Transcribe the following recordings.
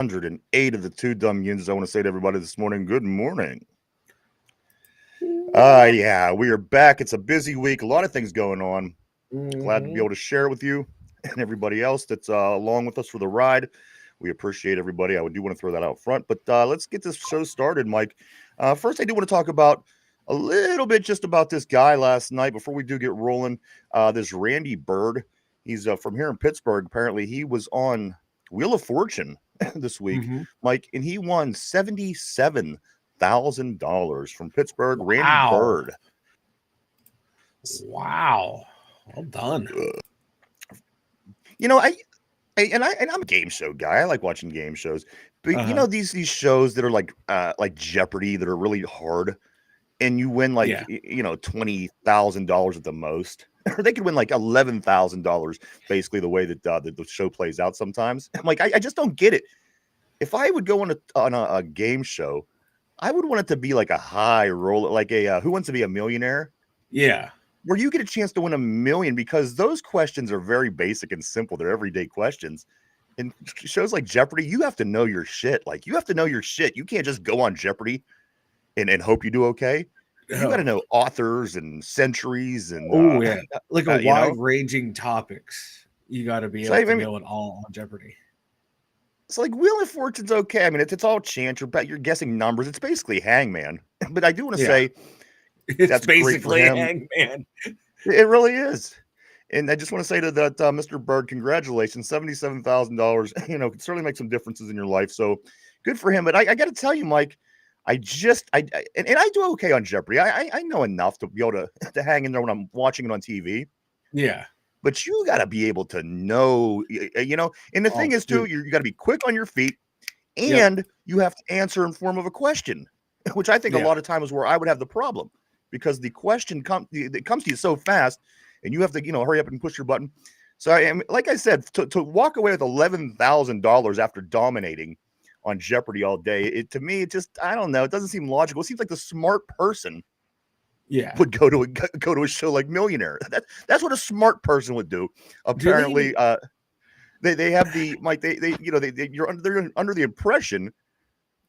108 of the Two Dumb Yins. I want to say to everybody this morning, good morning. Yeah, we are back. It's a busy week, a lot of things going on. Glad to be able to share it with you and everybody else that's along with us for the ride. We appreciate everybody. I do want to throw that out front, but let's get this show started, Mike. First, I do want to talk about a little bit just about this guy last night before we do get rolling. This Randy Burgh. He's from here in Pittsburgh. Apparently, he was on Wheel of Fortune this week, Mike, and he won $77,000 from Pittsburgh. Randy Burgh. Wow. Well done. You know, I'm a game show guy. I like watching game shows. But you know these shows that are like Jeopardy that are really hard, and you win like $20,000 at the most, or they could win like $11,000. Basically, the way that the show plays out sometimes. I'm like, I just don't get it. If I would go on a game show, I would want it to be like a high roller, like a Who Wants to Be a Millionaire? Yeah. Where you get a chance to win $1 million, because those questions are very basic and simple. They're everyday questions. And shows like Jeopardy, you have to know your shit. Like, you have to know your shit. You can't just go on Jeopardy and hope you do okay. You got to know authors and centuries and like a wide-ranging topics. You got to be able to know it all on Jeopardy. It's like Wheel of Fortune's okay. I mean, it's all chance. You're guessing numbers. It's basically Hangman. But I do want to say, it's basically Hangman. It really is. And I just want to say to that Mr. Burgh, congratulations, $77,000. You know, can certainly make some differences in your life. So good for him. But I got to tell you, Mike, I do okay on Jeopardy. I know enough to be able to hang in there when I'm watching it on TV. Yeah. But you got to be able to know, you know. And the thing is, too, you got to be quick on your feet, and you have to answer in form of a question, which I think a lot of times is where I would have the problem. Because the question comes to you so fast, and you have to, hurry up and push your button. So, like I said, to walk away with $11,000 after dominating on Jeopardy all day, to me, it just, I don't know. It doesn't seem logical. It seems like the smart person would go to a show like Millionaire. That's what a smart person would do. Apparently, they have the Mike. They're under the impression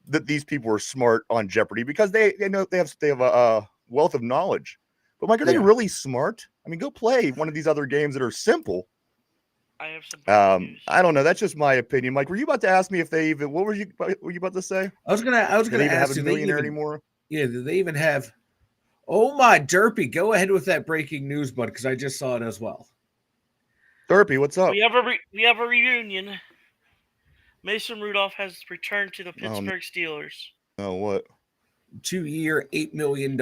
that these people are smart on Jeopardy because they know they have a wealth of knowledge. But Mike, are they really smart? I mean, go play one of these other games that are simple. I have some. I don't know. That's just my opinion. Mike, were you about to ask me if they even? What were you about to say? I was gonna ask. Have a Millionaire anymore? Yeah, do they even have? Oh my Derpy, go ahead with that breaking news, bud, because I just saw it as well. Derpy, what's up? We have a reunion. Mason Rudolph has returned to the Pittsburgh Steelers. Oh, what? 2-year, $8 million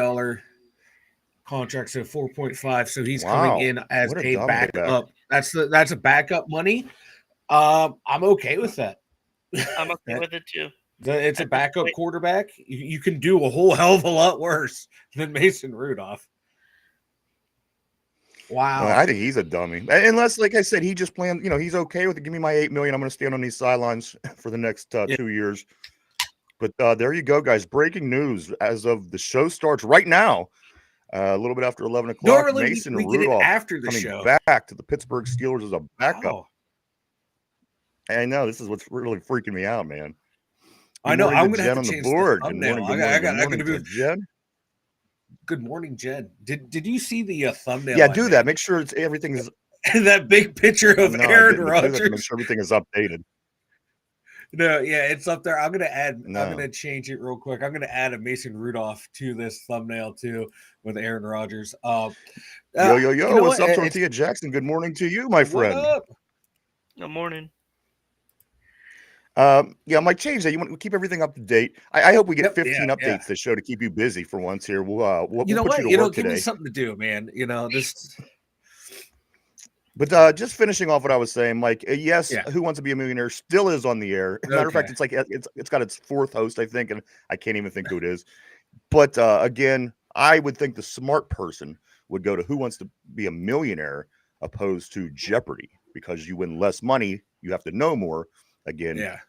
contract, so 4.5. So he's coming in as a backup. That's a backup money. I'm okay with that. I'm okay with it too. It's a backup quarterback. You can do a whole hell of a lot worse than Mason Rudolph. Wow. I think he's a dummy. Unless, like I said, he just planned, he's okay with it. Give me my $8 million. I'm going to stand on these sidelines for the next 2 years. But there you go, guys. Breaking news as of the show starts right now. A little bit after 11 o'clock. Normally, Mason we Rudolph get it after the coming show. back to the Pittsburgh Steelers as a backup. Wow. I know this is what's really freaking me out, man. I know. I'm going to Jen have to on change the board. the thumbnail. I got to do Jen. Good morning, Jen. Did you see the thumbnail? Yeah, do that. Make sure everything is that big picture of Aaron Rodgers. Make sure everything is updated. No, yeah, it's up there. I'm gonna change it real quick. I'm gonna add a Mason Rudolph to this thumbnail too with Aaron Rodgers. Yo, what's up, Tortilla Jackson? Good morning to you, my friend. Good morning. Mike, change that. You want to keep everything up to date. I hope we get 15 updates this show to keep you busy for once here. We'll put you to work today. Give me something to do, man. This. But just finishing off what I was saying, Mike. Yes, Who Wants to Be a Millionaire still is on the air. As a matter of fact, it's got its fourth host, I think, and I can't even think who it is. But again, I would think the smart person would go to Who Wants to Be a Millionaire opposed to Jeopardy, because you win less money, you have to know more. Again,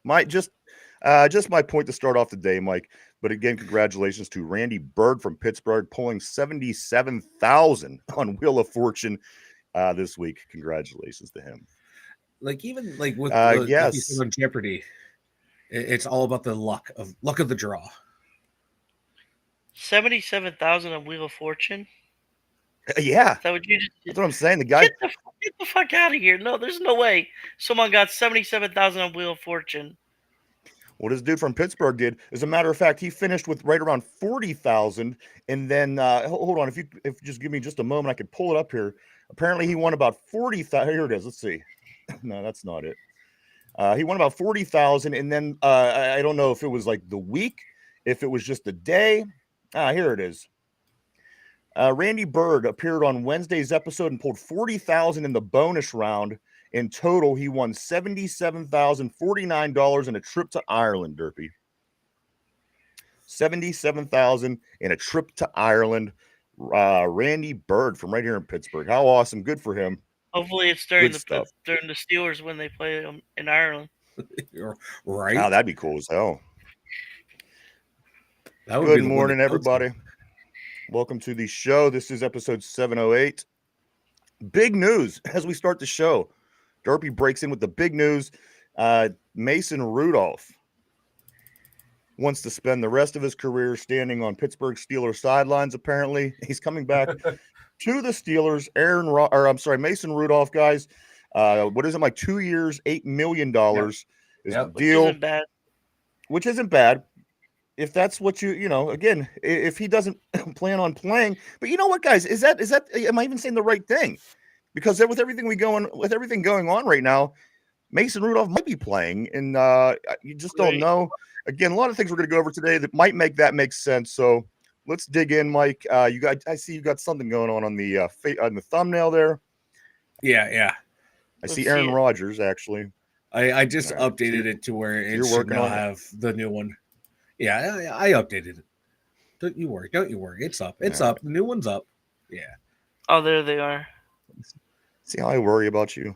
my point to start off the day, Mike. But again, congratulations to Randy Burgh from Pittsburgh, pulling $77,000 on Wheel of Fortune this week. Congratulations to him. With on Jeopardy, It's all about the luck of the draw. 77,000 on Wheel of Fortune. Yeah, Is that what you just? that's what I'm saying. The guy, get the fuck out of here! No, there's no way someone got 77,000 on Wheel of Fortune. what this dude from Pittsburgh did, as a matter of fact, he finished with right around 40,000. And then, hold on, if you just give me just a moment, I could pull it up here. Apparently, he won about 40,000. Here it is. Let's see. No, that's not it. He won about 40,000, and then I don't know if it was like the week, if it was just the day. Here it is. Randy Burgh appeared on Wednesday's episode and pulled 40,000 in the bonus round. In total, he won $77,049 in a trip to Ireland, Derpy. 77,000 in a trip to Ireland. Randy Burgh from right here in Pittsburgh. How awesome. Good for him. Hopefully it's during the Steelers when they play in Ireland. Right. Oh, that'd be cool as hell. Good morning, everybody. Welcome to the show. This is episode 708. Big news as we start the show. Derpy breaks in with the big news. Mason Rudolph wants to spend the rest of his career standing on Pittsburgh Steelers sidelines, apparently. He's coming back to the Steelers. Mason Rudolph, guys. What is it, like 2 years, $8 million is the deal. Which isn't bad. If that's what again, if he doesn't plan on playing, but you know what, guys, is that am I even saying the right thing? Because with everything going on right now, Mason Rudolph might be playing, and you just don't know. Again, a lot of things we're going to go over today that might make sense. So let's dig in, Mike. I see you got something going on the thumbnail there. Yeah. I see Aaron Rodgers actually. I just updated it to where it should now have the new one. Yeah, I updated it. Don't you worry. It's up. It's up. The new one's up. Yeah. Oh, there they are. See how I worry about you.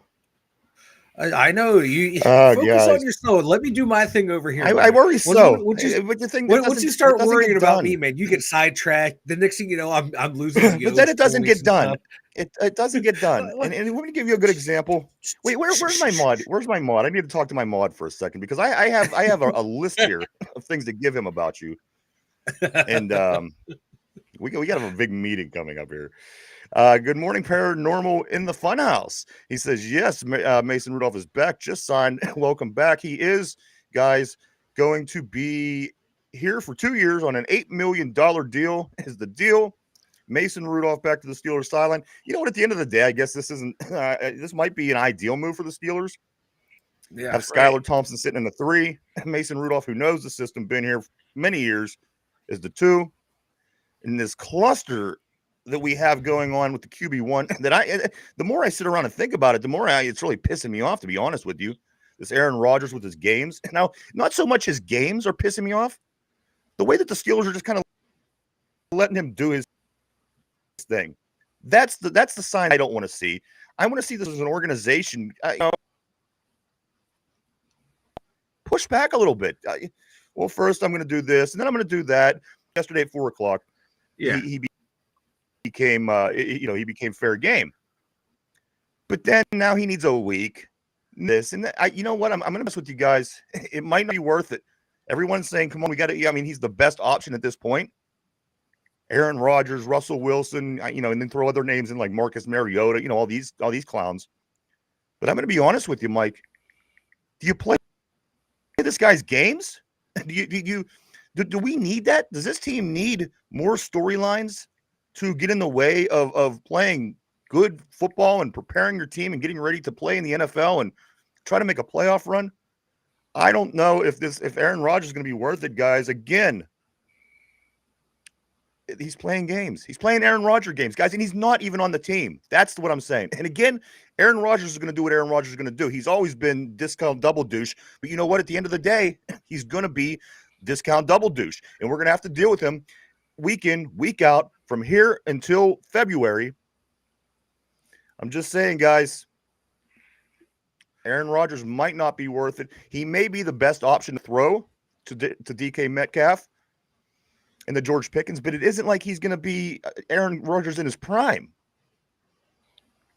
I know you. Focus on yourself. Let me do my thing over here. I worry so. Once you start worrying about me, man, you get sidetracked. The next thing you know, I'm losing. But then it doesn't get done. It doesn't get done. And let me give you a good example. Wait, where's my mod? Where's my mod? I need to talk to my mod for a second because I have a list here of things to give him about you. And we got to have a big meeting coming up here. Good morning, Paranormal in the Funhouse. He says, yes, Mason Rudolph is back. Just signed. Welcome back. He is, guys, going to be here for 2 years on an $8 million deal is the deal. Mason Rudolph back to the Steelers sideline. You know what? At the end of the day, I guess this isn't. This might be an ideal move for the Steelers. Yeah, have Skylar Thompson sitting in the 3. Mason Rudolph, who knows the system, been here for many years, is the 2. In this cluster that we have going on with the QB1, the more I sit around and think about it, the more it's really pissing me off, to be honest with you. This Aaron Rodgers with his games. Now, not so much his games are pissing me off. The way that the Steelers are just kind of letting him do his thing. That's the sign I don't want to see. I want to see this as an organization. Push back a little bit. Well, first I'm going to do this, and then I'm going to do that. Yesterday at 4:00, he became he became fair game. But then now he needs a week. This and that. You know what? I'm going to mess with you guys. It might not be worth it. Everyone's saying, "Come on, we got to." I mean, he's the best option at this point. Aaron Rodgers, Russell Wilson, and then throw other names in like Marcus Mariota, all these clowns. But I'm going to be honest with you, Mike. Do you play this guy's games? Do we need that? Does this team need more storylines to get in the way of playing good football and preparing your team and getting ready to play in the NFL and try to make a playoff run? I don't know if Aaron Rodgers is going to be worth it, guys. Again, he's playing games. He's playing Aaron Rodgers games, guys, and he's not even on the team. That's what I'm saying. And again, Aaron Rodgers is going to do what Aaron Rodgers is going to do. He's always been discount double douche. But you know what? At the end of the day, he's going to be discount double douche. And we're going to have to deal with him week in, week out from here until February. I'm just saying, guys, Aaron Rodgers might not be worth it. He may be the best option to throw to DK Metcalf and the George Pickens, but it isn't like he's going to be Aaron Rodgers in his prime.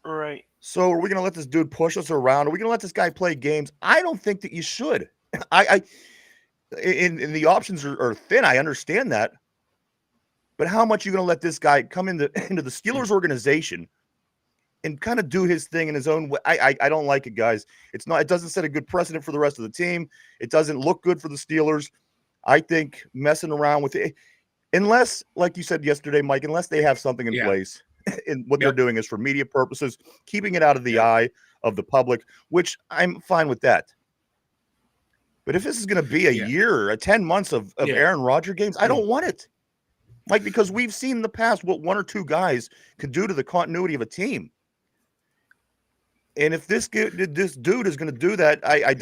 Right. So are we going to let this dude push us around? Are we going to let this guy play games? I don't think that you should. and the options are thin. I understand that. But how much are you going to let this guy come into the Steelers organization and kind of do his thing in his own way? I don't like it, guys. It doesn't set a good precedent for the rest of the team. It doesn't look good for the Steelers. I think messing around with it, unless, like you said yesterday, Mike, unless they have something in place, and what they're doing is for media purposes, keeping it out of the eye of the public, which I'm fine with that. But if this is going to be a year, 10 months of Aaron Rodgers games, I don't want it. Like, because we've seen in the past what one or two guys could do to the continuity of a team. And if this dude is going to do that, I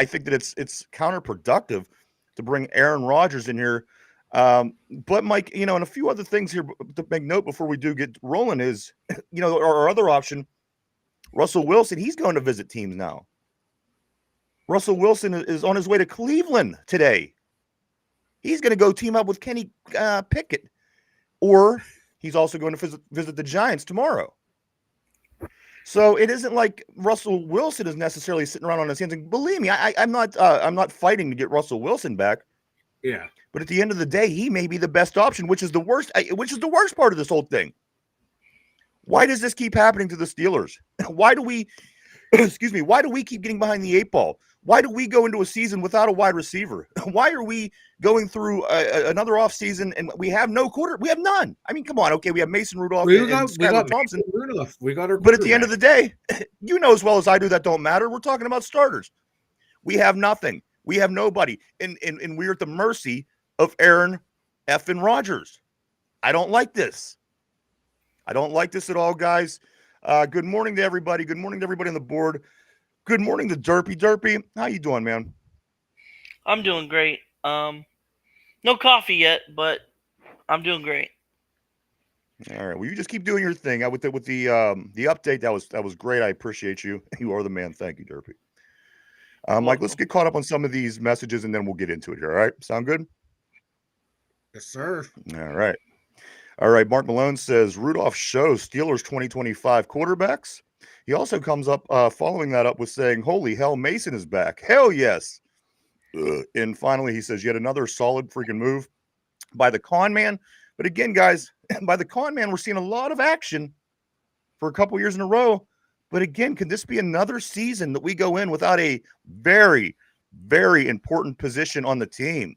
think that it's counterproductive to bring Aaron Rodgers in here. But Mike, and a few other things here to make note before we do get rolling is, our other option, Russell Wilson, he's going to visit teams now. Russell Wilson is on his way to Cleveland today. He's going to go team up with Kenny Pickett, or he's also going to visit the Giants tomorrow. So it isn't like Russell Wilson is necessarily sitting around on his hands. And believe me, I'm not fighting to get Russell Wilson back. Yeah. But at the end of the day, he may be the best option, which is the worst part of this whole thing. Why does this keep happening to the Steelers? Why do we keep getting behind the 8 ball? Why do we go into a season without a wide receiver? Why are we going through another offseason and we have no quarter? We have none. I mean, come on. Okay, we have Mason Rudolph and Skylar Thompson. We got our but at the end of the day, you know as well as I do that don't matter. We're talking about starters. We have nothing. We have nobody. And we're at the mercy of Aaron effing Rodgers. I don't like this. I don't like this at all, guys. Good morning to everybody. Good morning to everybody on the board. Good morning to Derpy. Derpy, how you doing, man? I'm doing great. No coffee yet, but I'm doing great. All right. Well, you just keep doing your thing. With the update, that was great. I appreciate you. You are the man. Thank you, Derpy. Mike, let's get caught up on some of these messages and then we'll get into it here. All right. Sound good? Yes, sir. All right. Mark Malone says Rudolph shows Steelers 2025 quarterbacks. He also comes up following that up with saying, holy hell, Mason is back. Hell yes. And finally, he says yet another solid freaking move by the con man. But again, guys, by the con man, we're seeing a lot of action for a couple years in a row. But again, could this be another season that we go in without a very, very important position on the team?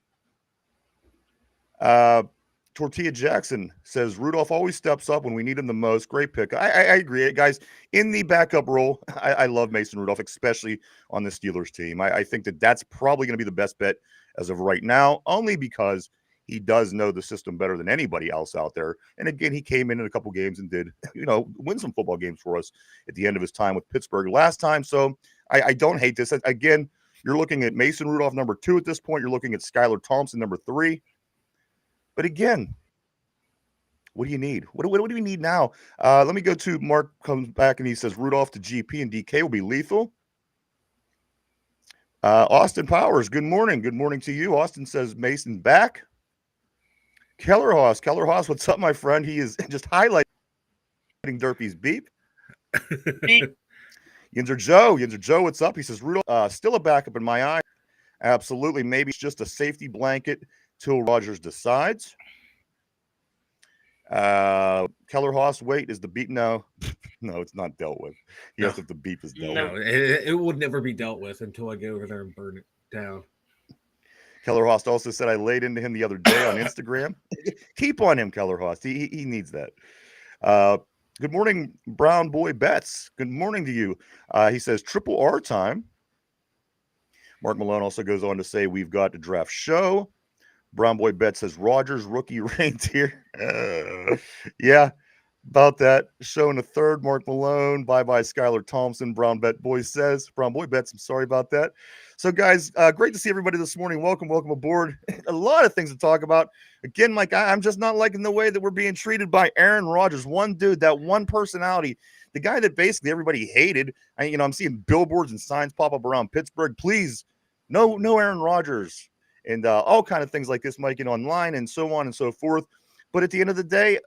Tortilla Jackson says Rudolph always steps up when we need him the most. Great pick. I agree, guys. In the backup role, I love Mason Rudolph, especially on the Steelers team. I think that's probably going to be the best bet as of right now, only because he does know the system better than anybody else out there. And again, he came in a couple games and did, win some football games for us at the end of his time with Pittsburgh last time. So I don't hate this. Again, you're looking at Mason Rudolph number 2 at this point. You're looking at Skylar Thompson number 3. But again, what do you need? What do we need now? Let me go to Mark comes back and he says Rudolph to GP and DK will be lethal. Austin Powers, good morning. Good morning to you. Austin says Mason back. Keller Haas, what's up, my friend? He is just highlighting Derpy's beep. Beep. Yinzer Joe, what's up? He says Rudolph still a backup in my eye. Absolutely. Maybe it's just a safety blanket till Rodgers decides. Keller Haas, wait, is the beep? No, it's not dealt with. Yes, if the beep is dealt with. It would never be dealt with until I go over there and burn it down. Keller Haas also said I laid into him the other day on Instagram. Keep on him, Keller Haas. He needs that. Good morning, Brown Boy Betts. Good morning to you. He says triple R time. Mark Malone also goes on to say we've got the draft show. Brown Boy Bet says Rodgers rookie reindeer. Yeah, about that. Showing a third. Mark Malone. Bye-bye Skylar Thompson. Brown Boy Bets. I'm sorry about that. So, guys, great to see everybody this morning. Welcome aboard. A lot of things to talk about. Again, Mike, I'm just not liking the way that we're being treated by Aaron Rodgers. One dude, that one personality, the guy that basically everybody hated. I'm seeing billboards and signs pop up around Pittsburgh. Please, no Aaron Rodgers. And all kind of things like this, Mike, online and so on and so forth. But at the end of the day,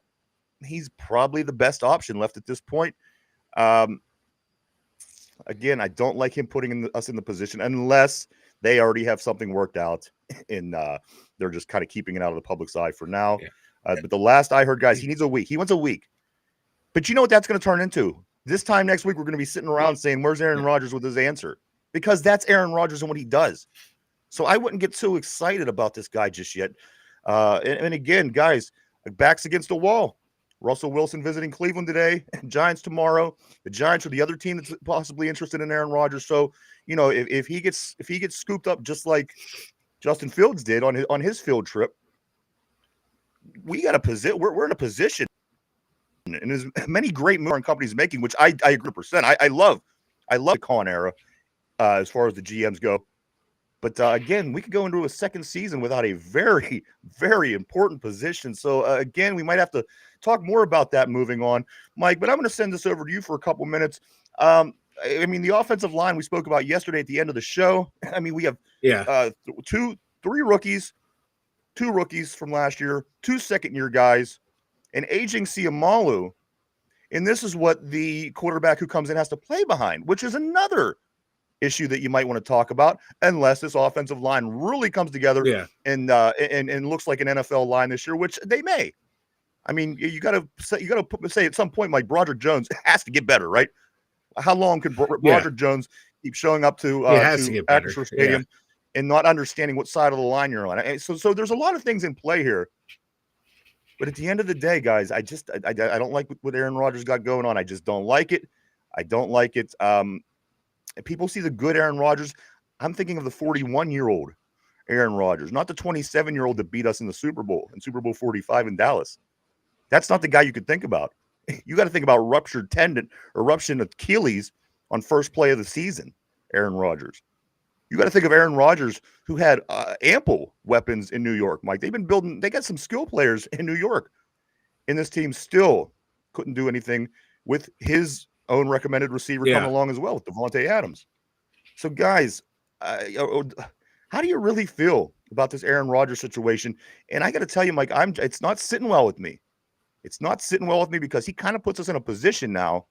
he's probably the best option left at this point. Again, I don't like him putting us in the position unless they already have something worked out and they're just kind of keeping it out of the public's eye for now. But the last I heard, guys, he needs a week. He wants a week. But you know what that's going to turn into? This time next week, we're going to be sitting around saying, where's Aaron Rodgers with his answer? Because that's Aaron Rodgers and what he does. So I wouldn't get too excited about this guy just yet. And again, guys, backs against the wall. Russell Wilson visiting Cleveland today, Giants tomorrow. The Giants are the other team that's possibly interested in Aaron Rodgers. So, you know, if he gets scooped up just like Justin Fields did on his field trip, we got a position. We're in a position, and there's many great moves companies making, which I agree 100%. I love the Con era as far as the GMs go. But again, we could go into a second season without a very, very important position. So again, we might have to talk more about that moving on, Mike. But I'm going to send this over to you for a couple minutes. I mean, the offensive line we spoke about yesterday at the end of the show. I mean, we have two rookies from last year, 2 second-year guys, and aging Siamalu. And this is what the quarterback who comes in has to play behind, which is another issue that you might want to talk about, unless this offensive line really comes together and looks like an NFL line this year, which they may. I mean, you got to say at some point, Mike, Broderick Jones has to get better, right? How long could Broderick Jones keep showing up to Acrisure Stadium and not understanding what side of the line you're on? So there's a lot of things in play here. But at the end of the day, guys, I don't like what Aaron Rodgers got going on. I just don't like it. I don't like it. People see the good Aaron Rodgers. I'm thinking of the 41-year-old Aaron Rodgers, not the 27-year-old that beat us in the Super Bowl, in Super Bowl 45 in Dallas. That's not the guy you could think about. You got to think about ruptured tendon or ruptured Achilles on first play of the season, Aaron Rodgers. You got to think of Aaron Rodgers, who had ample weapons in New York, Mike. They got some skill players in New York, and this team still couldn't do anything with his own recommended receiver coming along as well with Devontae Adams. So, guys, how do you really feel about this Aaron Rodgers situation? And I got to tell you, Mike, it's not sitting well with me. It's not sitting well with me because he kind of puts us in a position now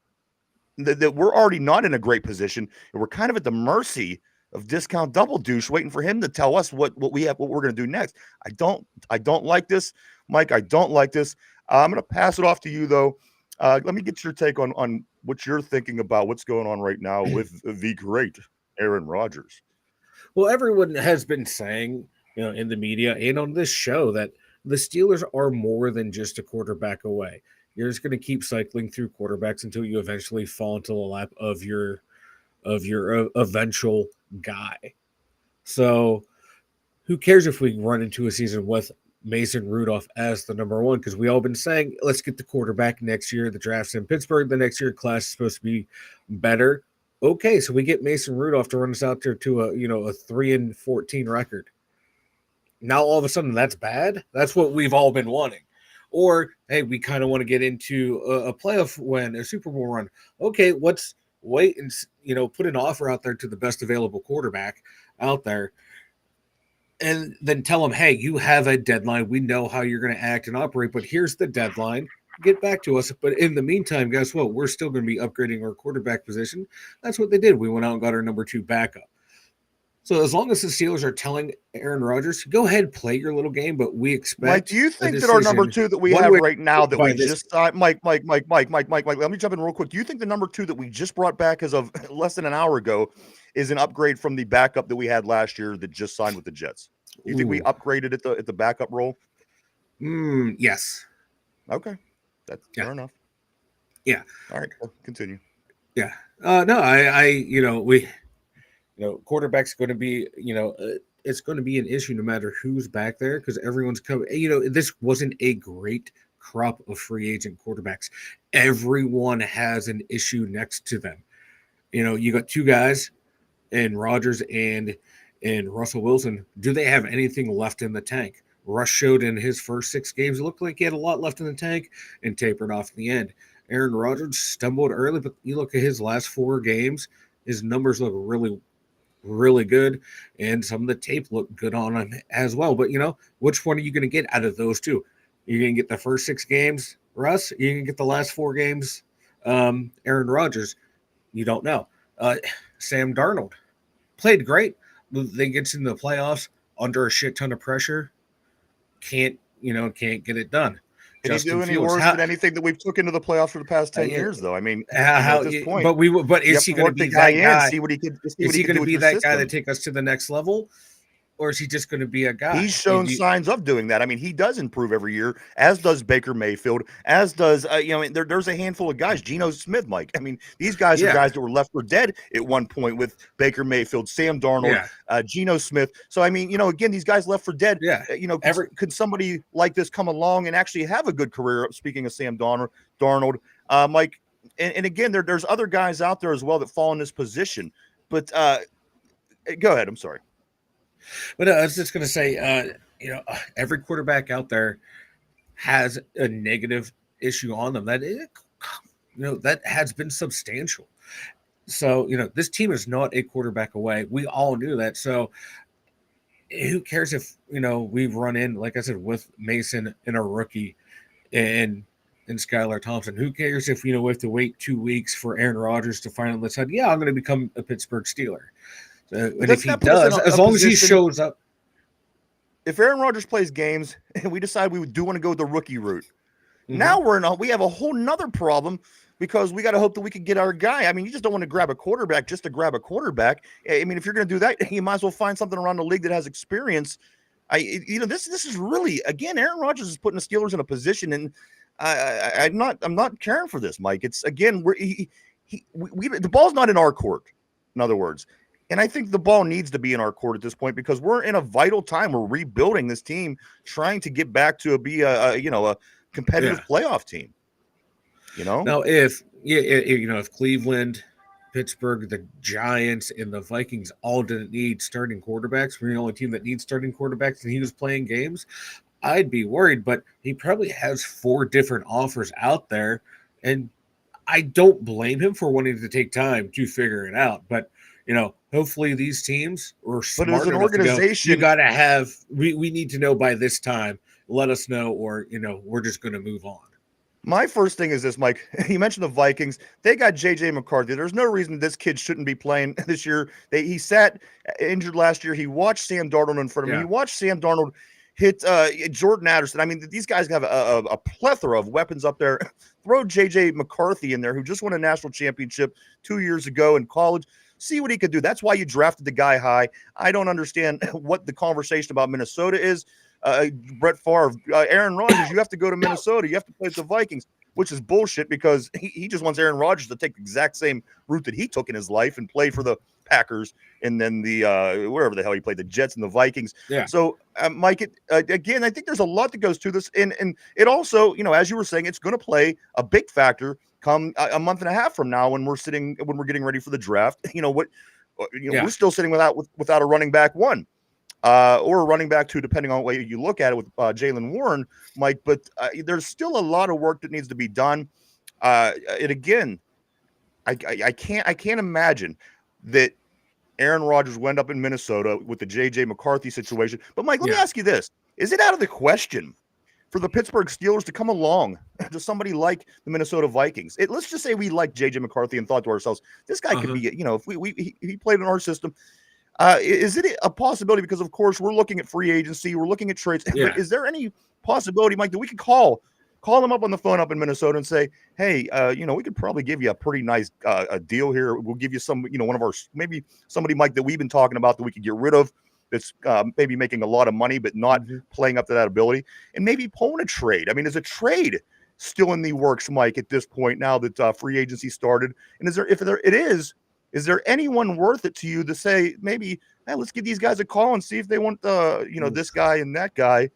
that we're already not in a great position, and we're kind of at the mercy of discount double douche, waiting for him to tell us what we're going to do next. I don't like this, Mike. I don't like this. I'm going to pass it off to you, though. Let me get your take on what you're thinking about what's going on right now with the great Aaron Rodgers. Well, everyone has been saying, in the media and on this show that the Steelers are more than just a quarterback away. You're just going to keep cycling through quarterbacks until you eventually fall into the lap of your eventual guy. So who cares if we run into a season with Mason Rudolph as the number one? Because we all been saying, let's get the quarterback next year. The draft's in Pittsburgh. The next year class is supposed to be better. Okay, so we get Mason Rudolph to run us out there to a 3-14 record. Now all of a sudden that's bad. That's what we've all been wanting. Or hey, we kind of want to get into a playoff win, a Super Bowl run. Okay, let's wait and put an offer out there to the best available quarterback out there. And then tell them, hey, you have a deadline. We know how you're going to act and operate, but here's the deadline. Get back to us. But in the meantime, guess what? We're still going to be upgrading our quarterback position. That's what they did. We went out and got our number 2 backup. So as long as the Steelers are telling Aaron Rodgers, go ahead, play your little game, but we expect. Mike, do you think that our number 2 that we have right now that we just signed, Mike, let me jump in real quick. Do you think the number 2 that we just brought back as of less than an hour ago is an upgrade from the backup that we had last year that just signed with the Jets? Do you think we upgraded at the backup role? Yes. Okay. That's fair enough. Yeah. All right. Well, continue. Yeah. No, quarterback's going to be, it's going to be an issue no matter who's back there because everyone's coming. This wasn't a great crop of free agent quarterbacks. Everyone has an issue next to them. You got 2 guys, and Rodgers and Russell Wilson. Do they have anything left in the tank? Russ showed in his first 6 games, it looked like he had a lot left in the tank and tapered off in the end. Aaron Rodgers stumbled early, but you look at his last 4 games, his numbers look really, really good, and some of the tape looked good on him as well. But, which one are you going to get out of those 2? You're going to get the first 6 games, Russ? You're going to get the last 4 games, Aaron Rodgers? You don't know. Sam Darnold played great. They get into the playoffs, under a shit ton of pressure, can't get it done. Did he do any worse than anything that we've took into the playoffs for the past 10 years, though? I mean, at this point, but is he going to be that guy? See what he could. Is he going to be that guy that take us to the next level? Or is he just going to be a guy? He's shown signs of doing that. I mean, he does improve every year, as does Baker Mayfield, as does, there's a handful of guys. Geno Smith, Mike. I mean, these guys are guys that were left for dead at one point with Baker Mayfield, Sam Darnold, Geno Smith. So, I mean, again, these guys left for dead. Yeah. Could somebody like this come along and actually have a good career? Speaking of Sam Darnold, Mike, and again, there's other guys out there as well that fall in this position. But go ahead. I'm sorry. But I was just going to say, every quarterback out there has a negative issue on them that has been substantial. So, this team is not a quarterback away. We all knew that. So who cares if, we've run in, like I said, with Mason and a rookie and Skylar Thompson. Who cares if, we have to wait 2 weeks for Aaron Rodgers to finally decide, I'm going to become a Pittsburgh Steeler. And if he does, as long as he shows up. If Aaron Rodgers plays games and we decide we do want to go the rookie route, now we have a whole nother problem because we got to hope that we can get our guy. I mean, you just don't want to grab a quarterback just to grab a quarterback. I mean, if you're going to do that, you might as well find something around the league that has experience. This is really, again, Aaron Rodgers is putting the Steelers in a position, and I'm not caring for this, Mike. It's again, the ball's not in our court. In other words. And I think the ball needs to be in our court at this point because we're in a vital time. We're rebuilding this team, trying to get back to be a competitive playoff team. Now, if Cleveland, Pittsburgh, the Giants, and the Vikings all didn't need starting quarterbacks, we're the only team that needs starting quarterbacks, and he was playing games, I'd be worried. But he probably has 4 different offers out there, and I don't blame him for wanting to take time to figure it out. But hopefully these teams are smart enough. But as an organization, you got to have. We need to know by this time. Let us know, or we're just going to move on. My first thing is this, Mike. You mentioned the Vikings. They got J.J. McCarthy. There's no reason this kid shouldn't be playing this year. He sat injured last year. He watched Sam Darnold in front of him. He watched Sam Darnold hit Jordan Addison. I mean, these guys have a plethora of weapons up there. Throw J.J. McCarthy in there, who just won a national championship 2 years ago in college. See what he could do. That's why you drafted the guy high. I don't understand what the conversation about Minnesota is. Brett Favre, Aaron Rodgers, you have to go to Minnesota. You have to play with the Vikings, which is bullshit because he just wants Aaron Rodgers to take the exact same route that he took in his life and play for the Packers and then the wherever the hell he played, the Jets and the Vikings. Yeah. So, Mike, again, I think there's a lot that goes to this. And it also, as you were saying, it's going to play a big factor come a month and a half from now when we're getting ready for the draft. We're still sitting without a running back one. Or a running back two, depending on what way you look at it with Jaylen Warren, Mike. But there's still a lot of work that needs to be done. And again, I can't imagine that Aaron Rodgers will end up in Minnesota with the J.J. McCarthy situation. But Mike, let me ask you this: is it out of the question for the Pittsburgh Steelers to come along to somebody like the Minnesota Vikings? Let's just say we like J.J. McCarthy and thought to ourselves, this guy could be, if he played in our system. Is it a possibility? Because of course we're looking at free agency, we're looking at trades. Yeah. But is there any possibility, Mike, that we could call him up on the phone up in Minnesota and say, hey, we could probably give you a pretty nice a deal here. We'll give you some, one of our, maybe somebody, Mike, that we've been talking about that we could get rid of. That's maybe making a lot of money, but not playing up to that ability, and maybe pulling a trade. I mean, is a trade still in the works, Mike, at this point now that free agency started? And is there anyone worth it to you to say, maybe, hey, let's give these guys a call and see if they want this guy and that guy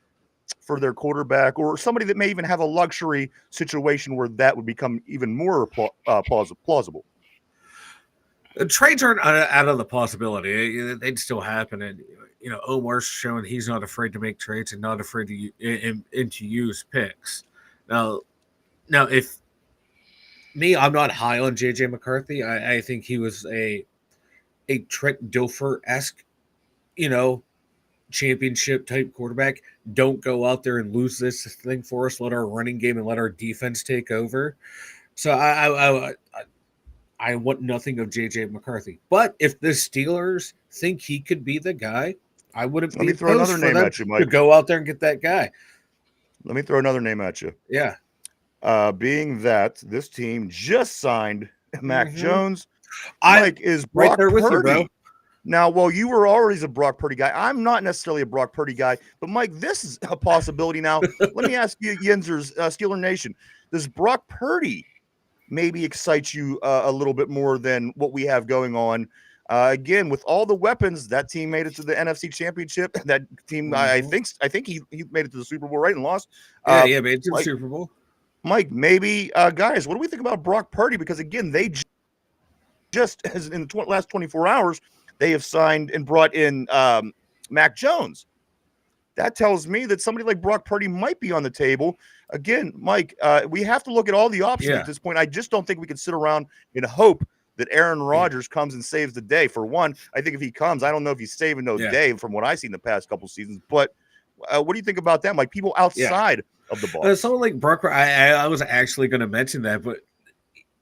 for their quarterback, or somebody that may even have a luxury situation where that would become even more plausible? Trades aren't out of the possibility. They'd still happen. And, Omar's showing he's not afraid to make trades and not afraid to use picks. Now, if I'm not high on J.J. McCarthy. I think he was a Trent Dilfer-esque, championship type quarterback. Don't go out there and lose this thing for us. Let our running game and let our defense take over. So I want nothing of J.J. McCarthy. But if the Steelers think he could be the guy, I wouldn't Let me throw another name at you, Mike. To go out there and get that guy. Let me throw another name at you. Yeah. Being that this team just signed Mac Jones, Mike is right Brock there with Purdy. you, bro. Now, well, you were always a Brock Purdy guy. I'm not necessarily a Brock Purdy guy, but Mike, this is a possibility now. Let me ask you, Yinzers, Steeler Nation, does Brock Purdy maybe excite you a little bit more than what we have going on? Again, with all the weapons, that team made it to the NFC Championship. That team, I think he made it to the Super Bowl, right, and lost. Made it to the Super Bowl. Mike, maybe, guys, what do we think about Brock Purdy? Because again, they just as in the last 24 hours, they have signed and brought in Mac Jones. That tells me that somebody like Brock Purdy might be on the table. Again, Mike, we have to look at all the options at this point. I just don't think we can sit around and hope that Aaron Rodgers comes and saves the day. For one, I think if he comes, I don't know if he's saving no day from what I've seen the past couple seasons. But what do you think about that, Mike? People outside of the ball. Someone like Brock, I was actually going to mention that, but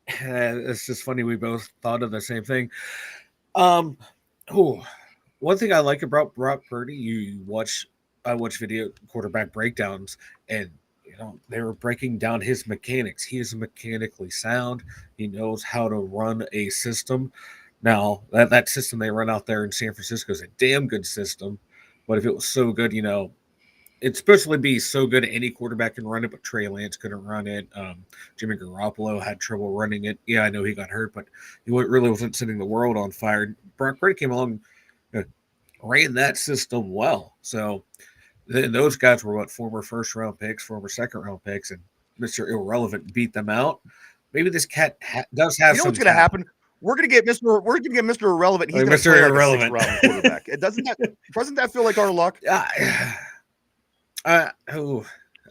it's just funny. We both thought of the same thing. One thing I like about Brock Purdy, I watch video quarterback breakdowns, and they were breaking down his mechanics. He is mechanically sound. He knows how to run a system. Now, that system they run out there in San Francisco is a damn good system. But if it was so good, it's supposed to be so good any quarterback can run it, but Trey Lance couldn't run it. Jimmy Garoppolo had trouble running it. Yeah, I know he got hurt, but he really wasn't setting the world on fire. Brock Purdy came along, ran that system well. So those guys were former first-round picks, former second-round picks, and Mr. Irrelevant beat them out. Maybe this cat does have. You know what's going to happen? We're going to get Mr. Irrelevant. He's going to play Irrelevant. Like a 6th round quarterback. Doesn't that feel like our luck? I don't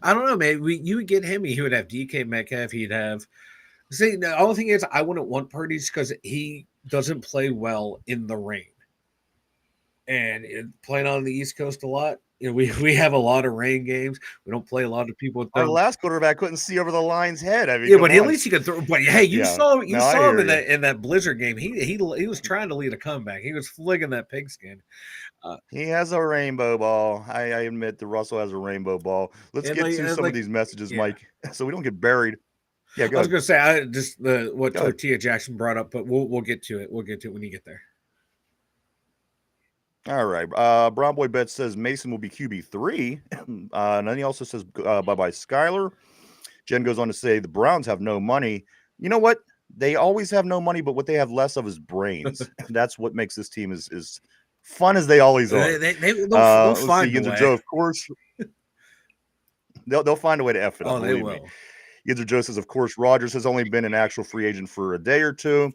know, man. You would get him. He would have DK Metcalf. He'd have. See, the only thing is, I wouldn't want Purdy because he doesn't play well in the rain, and playing on the East Coast a lot. We have a lot of rain games. We don't play a lot of people. Our last quarterback couldn't see over the line's head. I mean, yeah, but at least he could throw. But hey, you saw him in that Blizzard game. He was trying to lead a comeback. He was fligging that pigskin. He has a rainbow ball. I admit that Russell has a rainbow ball. Let's get to some of these messages, Mike, so we don't get buried. Yeah, go ahead. I was going to say what Tortilla Jackson brought up, but we'll get to it. We'll get to it when you get there. All right. Brown Boy Bet says Mason will be QB3. And then he also says bye-bye Skyler. Jen goes on to say the Browns have no money. You know what? They always have no money, but what they have less of is brains. That's what makes this team as fun as they always are. They'll find a way. Joe, of course. They'll find a way to F it up. Oh, they will. Yinzer Joe says, of course, Rodgers has only been an actual free agent for a day or two.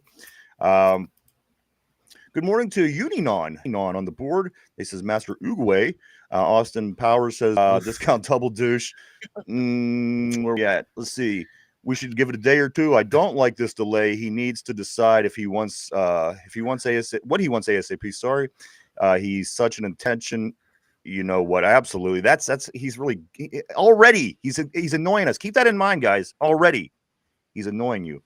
Good morning to Uninon on the board. They says Master Uguay. Austin Powers says discount double douche. Where we at? Let's see. We should give it a day or two. I don't like this delay. He needs to decide if he wants what he wants ASAP. Sorry. He's such an intention. You know what? Absolutely. He's really already he's annoying us. Keep that in mind, guys. Already he's annoying you.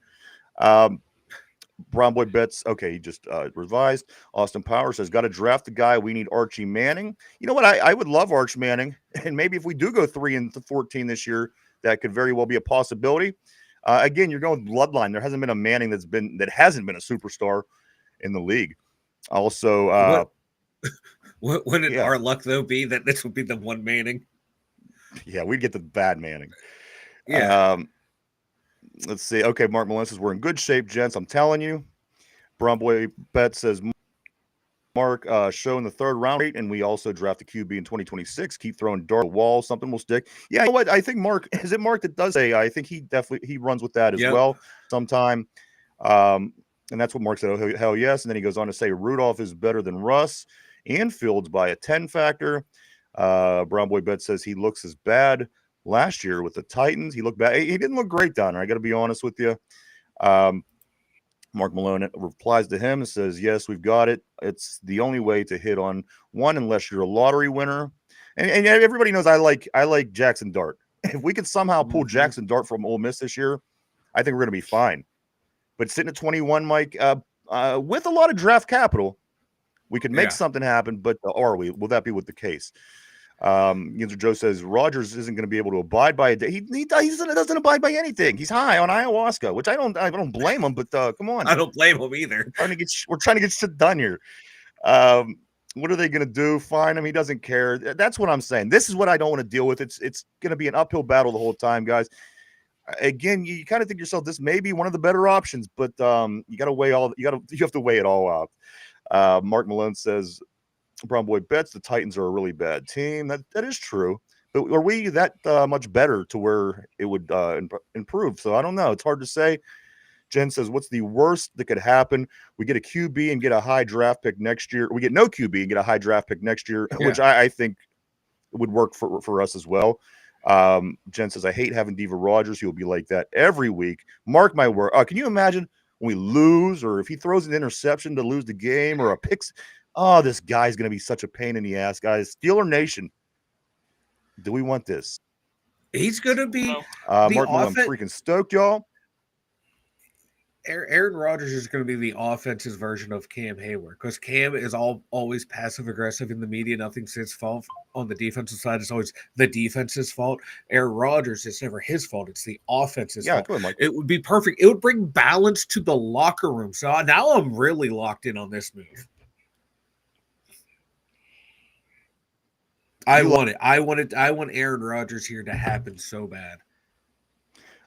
Brown Boy Bets. Okay, he just revised. Austin Power says, got to draft the guy. We need Archie Manning. You know what? I would love Arch Manning. And maybe if we do go 3-14 this year, that could very well be a possibility. Again, you're going bloodline. There hasn't been a Manning that hasn't been a superstar in the league. Also, wouldn't our luck, though, be that this would be the one Manning? Yeah, we'd get the bad Manning. Yeah. Let's see. Okay, Mark Malone says, we're in good shape, gents. I'm telling you. Brown Boy Bet says, Mark, show in the 3rd round, and we also draft the QB in 2026. Keep throwing dart at the wall. Something will stick. Yeah, you know what? I think Mark, is it Mark that does say, I think he runs with that as well sometime. And that's what Mark said. Oh, hell yes. And then he goes on to say, Rudolph is better than Russ and Fields by a 10 factor. Brown Boy Bet says he looks as bad last year with the Titans. He looked bad. He didn't look great down there. I got to be honest with you. Mark Malone replies to him and says, yes, we've got it. It's the only way to hit on one unless you're a lottery winner. And everybody knows I like Jackson Dart. If we could somehow pull Jackson Dart from Ole Miss this year, I think we're going to be fine. But sitting at 21, Mike, with a lot of draft capital, We could make something happen, but are we? Will that be with the case? Joe says Rodgers isn't going to be able to abide by a day. He doesn't abide by anything. He's high on ayahuasca, which I don't blame him. But come on, I don't blame him either. We're trying to get shit done here. What are they going to do? Fine him. He doesn't care. That's what I'm saying. This is what I don't want to deal with. It's going to be an uphill battle the whole time, guys. Again, you kind of think to yourself, this may be one of the better options, but you got to weigh you have to weigh it all out. Mark Malone says, Brown Boy bets the Titans are a really bad team. That is true, but are we that much better to where it would improve? So I don't know. It's hard to say. Jen says, what's the worst that could happen? We get a QB and get a high draft pick next year. We get no QB and get a high draft pick next year, which I think would work for us as well. Jen says, I hate having Diva Rodgers. He'll be like that every week. Mark my word. Can you imagine when we lose, or if he throws an interception to lose the game, or a pick? Oh, this guy's going to be such a pain in the ass, guys. Steeler Nation, do we want this? He's going to be Mark, I'm freaking stoked, y'all. Aaron Rodgers is going to be the offense's version of Cam Hayward, because Cam is always passive aggressive in the media. Nothing's his fault. On the defensive side, it's always the defense's fault. Aaron Rodgers, it's never his fault. It's the offense's fault. Go ahead, Mike. It would be perfect. It would bring balance to the locker room. So now I'm really locked in on this move. I want it. I want Aaron Rodgers here to happen so bad.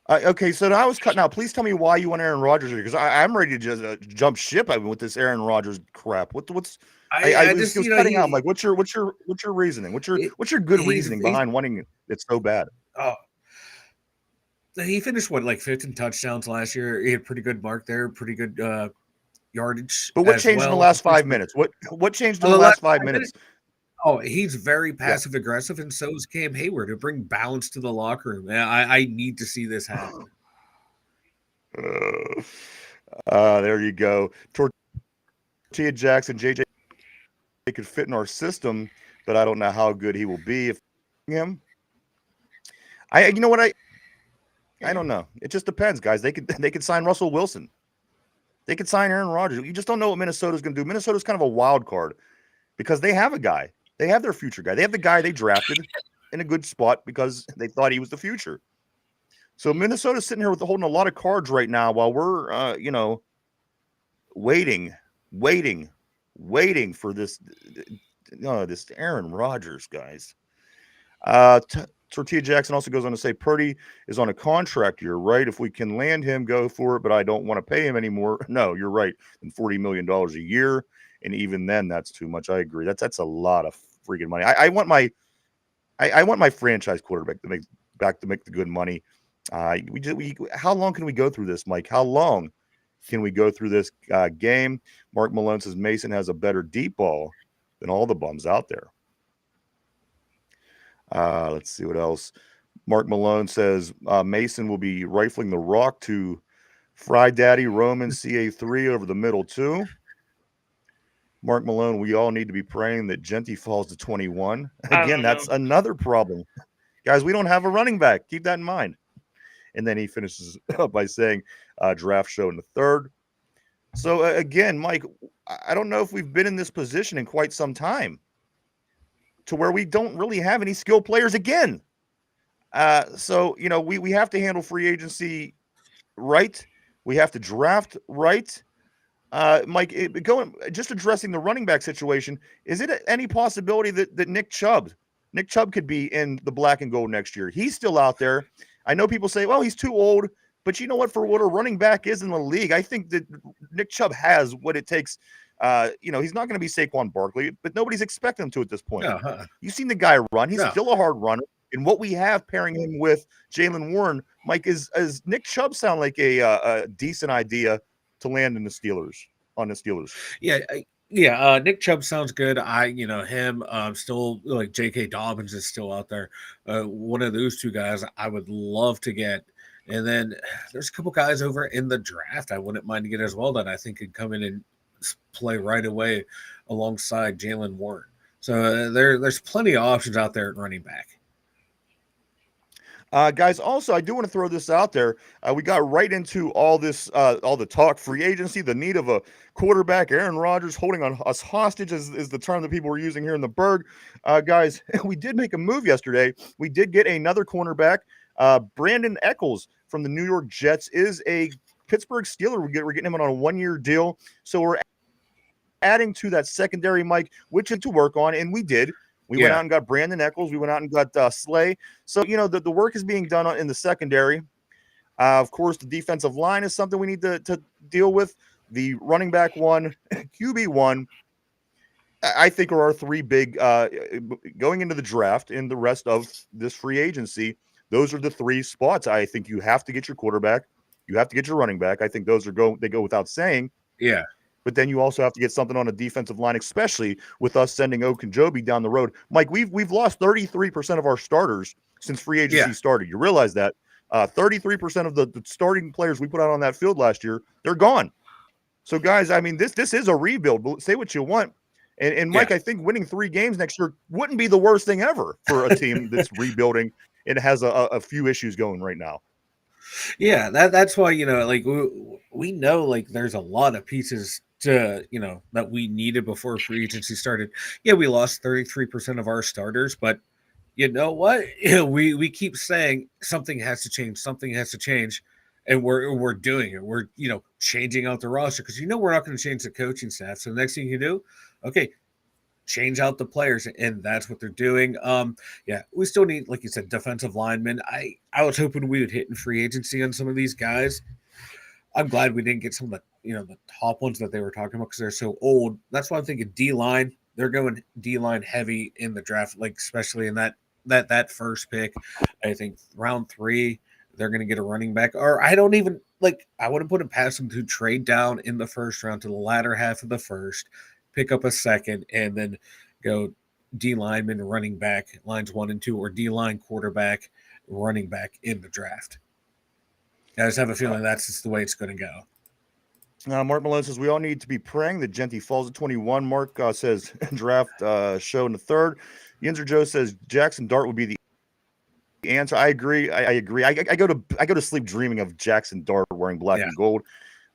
Okay, so I was cutting out. Please tell me why you want Aaron Rodgers here, because I'm ready to just jump ship. With this Aaron Rodgers crap. What's I was cutting out. I'm like, what's your reasoning? What's your good reasoning behind wanting it so bad? Oh, he finished like 15 touchdowns last year. He had pretty good mark there, pretty good yardage. But what changed in the last 5 minutes? What changed in the last 5 minutes? Oh, he's very passive aggressive, and so is Cam Hayward, to bring balance to the locker room. I need to see this happen. There you go. Tortilla Jackson, JJ could fit in our system, but I don't know how good he will be if him. I don't know. It just depends, guys. They could sign Russell Wilson. They could sign Aaron Rodgers. You just don't know what Minnesota's going to do. Minnesota's kind of a wild card because they have a guy. They have their future guy. They have the guy they drafted in a good spot because they thought he was the future. So Minnesota's sitting here holding a lot of cards right now while we're, waiting for this Aaron Rodgers, guys. Tortilla Jackson also goes on to say Purdy is on a contract year, right? If we can land him, go for it, but I don't want to pay him anymore. No, you're right. And $40 million a year. And even then, that's too much. I agree. That's a lot of freaking money. I want my franchise quarterback to make the good money. How long can we go through this, Mike? How long can we go through this game? Mark Malone says Mason has a better deep ball than all the bums out there. Let's see what else. Mark Malone says Mason will be rifling the rock to Fry Daddy Roman CA3 over the middle too. Mark Malone, we all need to be praying that Genty falls to 21. Again, that's another problem. Guys, we don't have a running back. Keep that in mind. And then he finishes up by saying draft show in the third. So, again, Mike, I don't know if we've been in this position in quite some time to where we don't really have any skilled players again. So, we have to handle free agency right. We have to draft right. Mike, just addressing the running back situation, is it any possibility that Nick Chubb could be in the black and gold next year? He's still out there. I know people say, well, he's too old, but you know what? For what a running back is in the league, I think that Nick Chubb has what it takes. He's not going to be Saquon Barkley, but nobody's expecting him to at this point. Uh-huh. You've seen the guy run. He's still a hard runner. And what we have pairing him with Jaylen Warren, Mike, is Nick Chubb sound like a decent idea to land in the Steelers, on the Steelers. Yeah. Nick Chubb sounds good. Him, still like J.K. Dobbins is still out there. One of those two guys I would love to get. And then there's a couple guys over in the draft I wouldn't mind to get as well that I think could come in and play right away alongside Jaylen Warren. So there's plenty of options out there at running back. Guys, also, I do want to throw this out there. We got right into all this, all the talk, free agency, the need of a quarterback. Aaron Rodgers holding on us hostage is the term that people were using here in the Burgh. Guys, we did make a move yesterday. We did get another cornerback. Brandon Eccles from the New York Jets is a Pittsburgh Steeler. We're getting him on a 1-year deal. So we're adding to that secondary, Mike, which is to work on, and we did. We went out and got Brandon Eccles. We went out and got Slay. So, the work is being done in the secondary. Of course, the defensive line is something we need to deal with. The running back one, QB one, I think are our three big going into the draft and the rest of this free agency. Those are the three spots. I think you have to get your quarterback. You have to get your running back. I think those they go without saying. Yeah. But then you also have to get something on a defensive line, especially with us sending Okunjobi down the road. Mike, we've lost 33% of our starters since free agency started. You realize that 33% of the starting players we put out on that field last year, they're gone. So, guys, I mean, this is a rebuild. But say what you want. And Mike, I think winning 3 games next year wouldn't be the worst thing ever for a team that's rebuilding and has a few issues going right now. Yeah, that's why, like we know like there's a lot of pieces to, that we needed before free agency started. Yeah, we lost 33% of our starters, but you know what? We keep saying something has to change, and we're doing it. We're changing out the roster because we're not going to change the coaching staff. So the next thing you do, okay, change out the players, and that's what they're doing. We still need, like you said, defensive linemen. I was hoping we would hit in free agency on some of these guys. I'm glad we didn't get some of the top ones that they were talking about because they're so old. That's why I'm thinking D-line. They're going D-line heavy in the draft, like especially in that first pick. I think round 3, they're going to get a running back. Or I don't even I wouldn't put it past them to trade down in the first round to the latter half of the first, pick up a second, and then go D lineman, running back, lines 1 and 2, or D line quarterback, running back in the draft. I just have a feeling that's just the way it's going to go. Mark Malone says we all need to be praying that Genty falls at 21. Mark says draft show in the 3rd. Yinzer Joe says Jackson Dart would be the answer. I agree. I agree. I go to sleep dreaming of Jackson Dart wearing black and gold.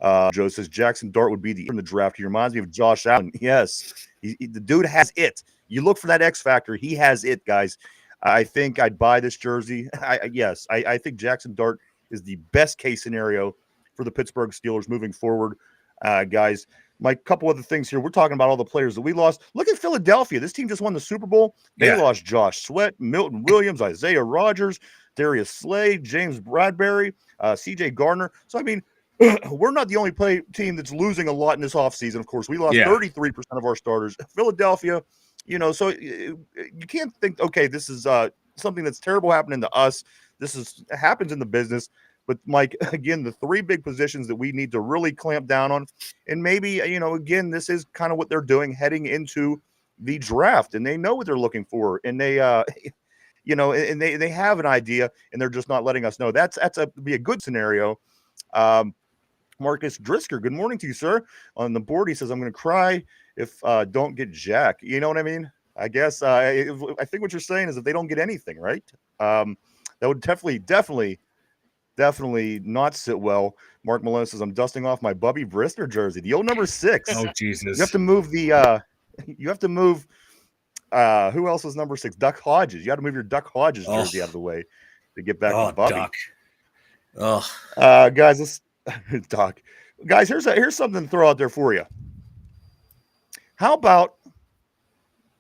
Joe says Jackson Dart would be in the draft. He reminds me of Josh Allen. Yes, the dude has it. You look for that X factor. He has it, guys. I think I'd buy this jersey. I think Jackson Dart is the best case scenario for the Pittsburgh Steelers moving forward, guys. My couple other things here. We're talking about all the players that we lost. Look at Philadelphia. This team just won the Super Bowl. They lost Josh Sweat, Milton Williams, Isaiah Rodgers, Darius Slay, James Bradbury, C.J. Gardner. So, I mean, we're not the only team that's losing a lot in this offseason. Of course, we lost 33% of our starters. Philadelphia, so you can't think, okay, this is something that's terrible happening to us. This happens in the business. But, Mike, again, the 3 big positions that we need to really clamp down on. And maybe, again, this is kind of what they're doing heading into the draft. And they know what they're looking for. And they, and they have an idea, and they're just not letting us know. That's be a good scenario. Marcus Drisker, good morning to you, sir. On the board, he says, I'm going to cry if don't get Jack. You know what I mean? I guess I think what you're saying is if they don't get anything, right? That would definitely not sit well. Mark Malone says, I'm dusting off my Bubby Brister jersey, the old number 6. Oh, Jesus. You have to move who else is number 6? Duck Hodges. You got to move your Duck Hodges jersey out of the way to get back to Bubby. Duck. Oh. Guys, Doc. Guys, here's something to throw out there for you. How about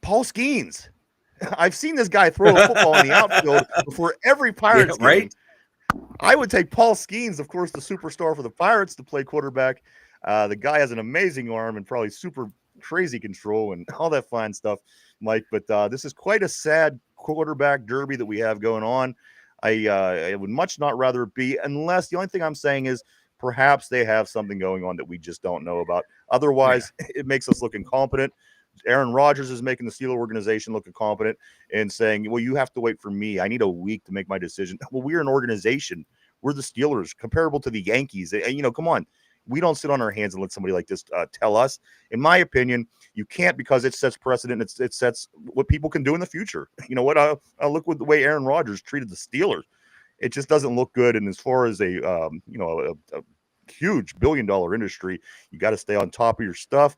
Paul Skeens? I've seen this guy throw a football in the outfield before every Pirates game. Right? I would take Paul Skeens, of course, the superstar for the Pirates, to play quarterback. The guy has an amazing arm and probably super crazy control and all that fine stuff, Mike. But this is quite a sad quarterback derby that we have going on. I would much not rather it be, unless the only thing I'm saying is perhaps they have something going on that we just don't know about. Otherwise, it makes us look incompetent. Aaron Rodgers is making the Steelers organization look incompetent and saying, well, you have to wait for me. I need a week to make my decision. Well, we're an organization. We're the Steelers, comparable to the Yankees. And, come on. We don't sit on our hands and let somebody like this tell us. In my opinion, you can't, because it sets precedent. It sets what people can do in the future. You know what? I'll look with the way Aaron Rodgers treated the Steelers. It just doesn't look good. And as far as a huge billion-dollar industry, you got to stay on top of your stuff.